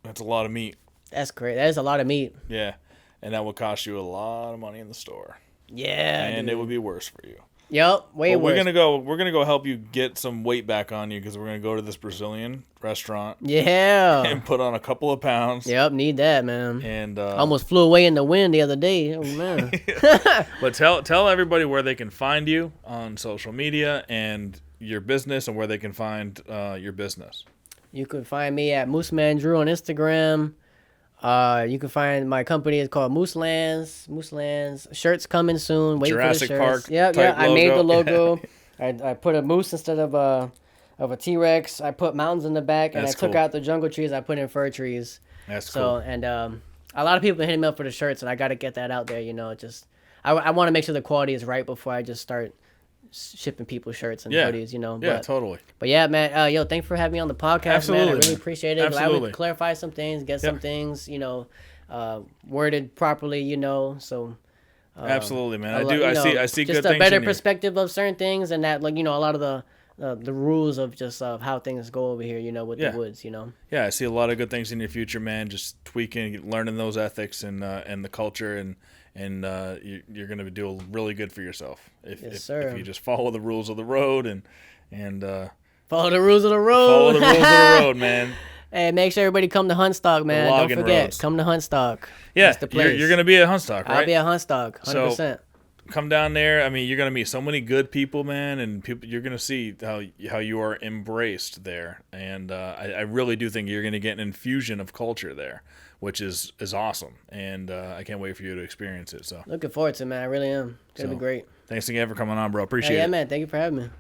That's a lot of meat.
that's great. That is a lot of meat.
Yeah, and that would cost you a lot of money in the store,
Yeah,
and
dude.
it would be worse for you.
Yep, way
But
worse.
we're gonna go help you get some weight back on you, because we're gonna go to this Brazilian restaurant
Yeah.
and put on a couple of pounds.
Yep, need that, man.
And
Almost flew away in the wind the other day. Oh man.
but tell everybody where they can find you on social media and your business, and where they can find your business.
You can find me at MOOSEMAN Drew on Instagram. You can find my company is called Mooselands. Mooselands shirts coming soon. Wait
Jurassic
for the shirts.
Park
Yeah.
type
I made the
logo.
logo. I put a moose instead of a T-Rex. I put mountains in the back, and
That's
I took
cool.
out the jungle trees. I put in fir trees.
That's
So
cool.
and a lot of people are hitting me up for the shirts, and I got to get that out there. You know, just I want to make sure the quality is right before I just start shipping people shirts and
Yeah.
hoodies. You know.
Yeah,
But,
totally.
But yeah, man. Yo, thanks for having me on the podcast, man.
Absolutely,
I really
man.
appreciate it. Glad we
Absolutely.
could clarify some things, get some things, you know, worded properly, you know. So
Absolutely, man.
a lot-
I
you know,
see
just
good
a
things
better
in you.
perspective of certain things, and that, like, you know, a lot of the rules of just how things go over here, you know, with
Yeah.
the woods, you know.
Yeah, I see a lot of good things in your future, man. Just tweaking, learning those ethics and the culture, and you're going to do really good for yourself if
sir.
you just follow the rules of the road and
Follow the rules of the road.
follow the rules of the road, man.
Hey, make sure everybody come to Huntstock, man. Don't
logging
forget,
roads.
come to Huntstock.
Yeah,
That's the place.
you're going to be at Huntstock, right?
I'll be at Huntstock, 100%.
So- Come down there. I mean, you're going to meet so many good people, man, and people. You're going to see how you are embraced there, and I really do think you're going to get an infusion of culture there, which is awesome, and I can't wait for you to experience it. So,
Looking forward to it, man. I really am. It's going to be great.
thanks again for coming on, bro. Appreciate
Yeah,
it.
man. Thank you for having me.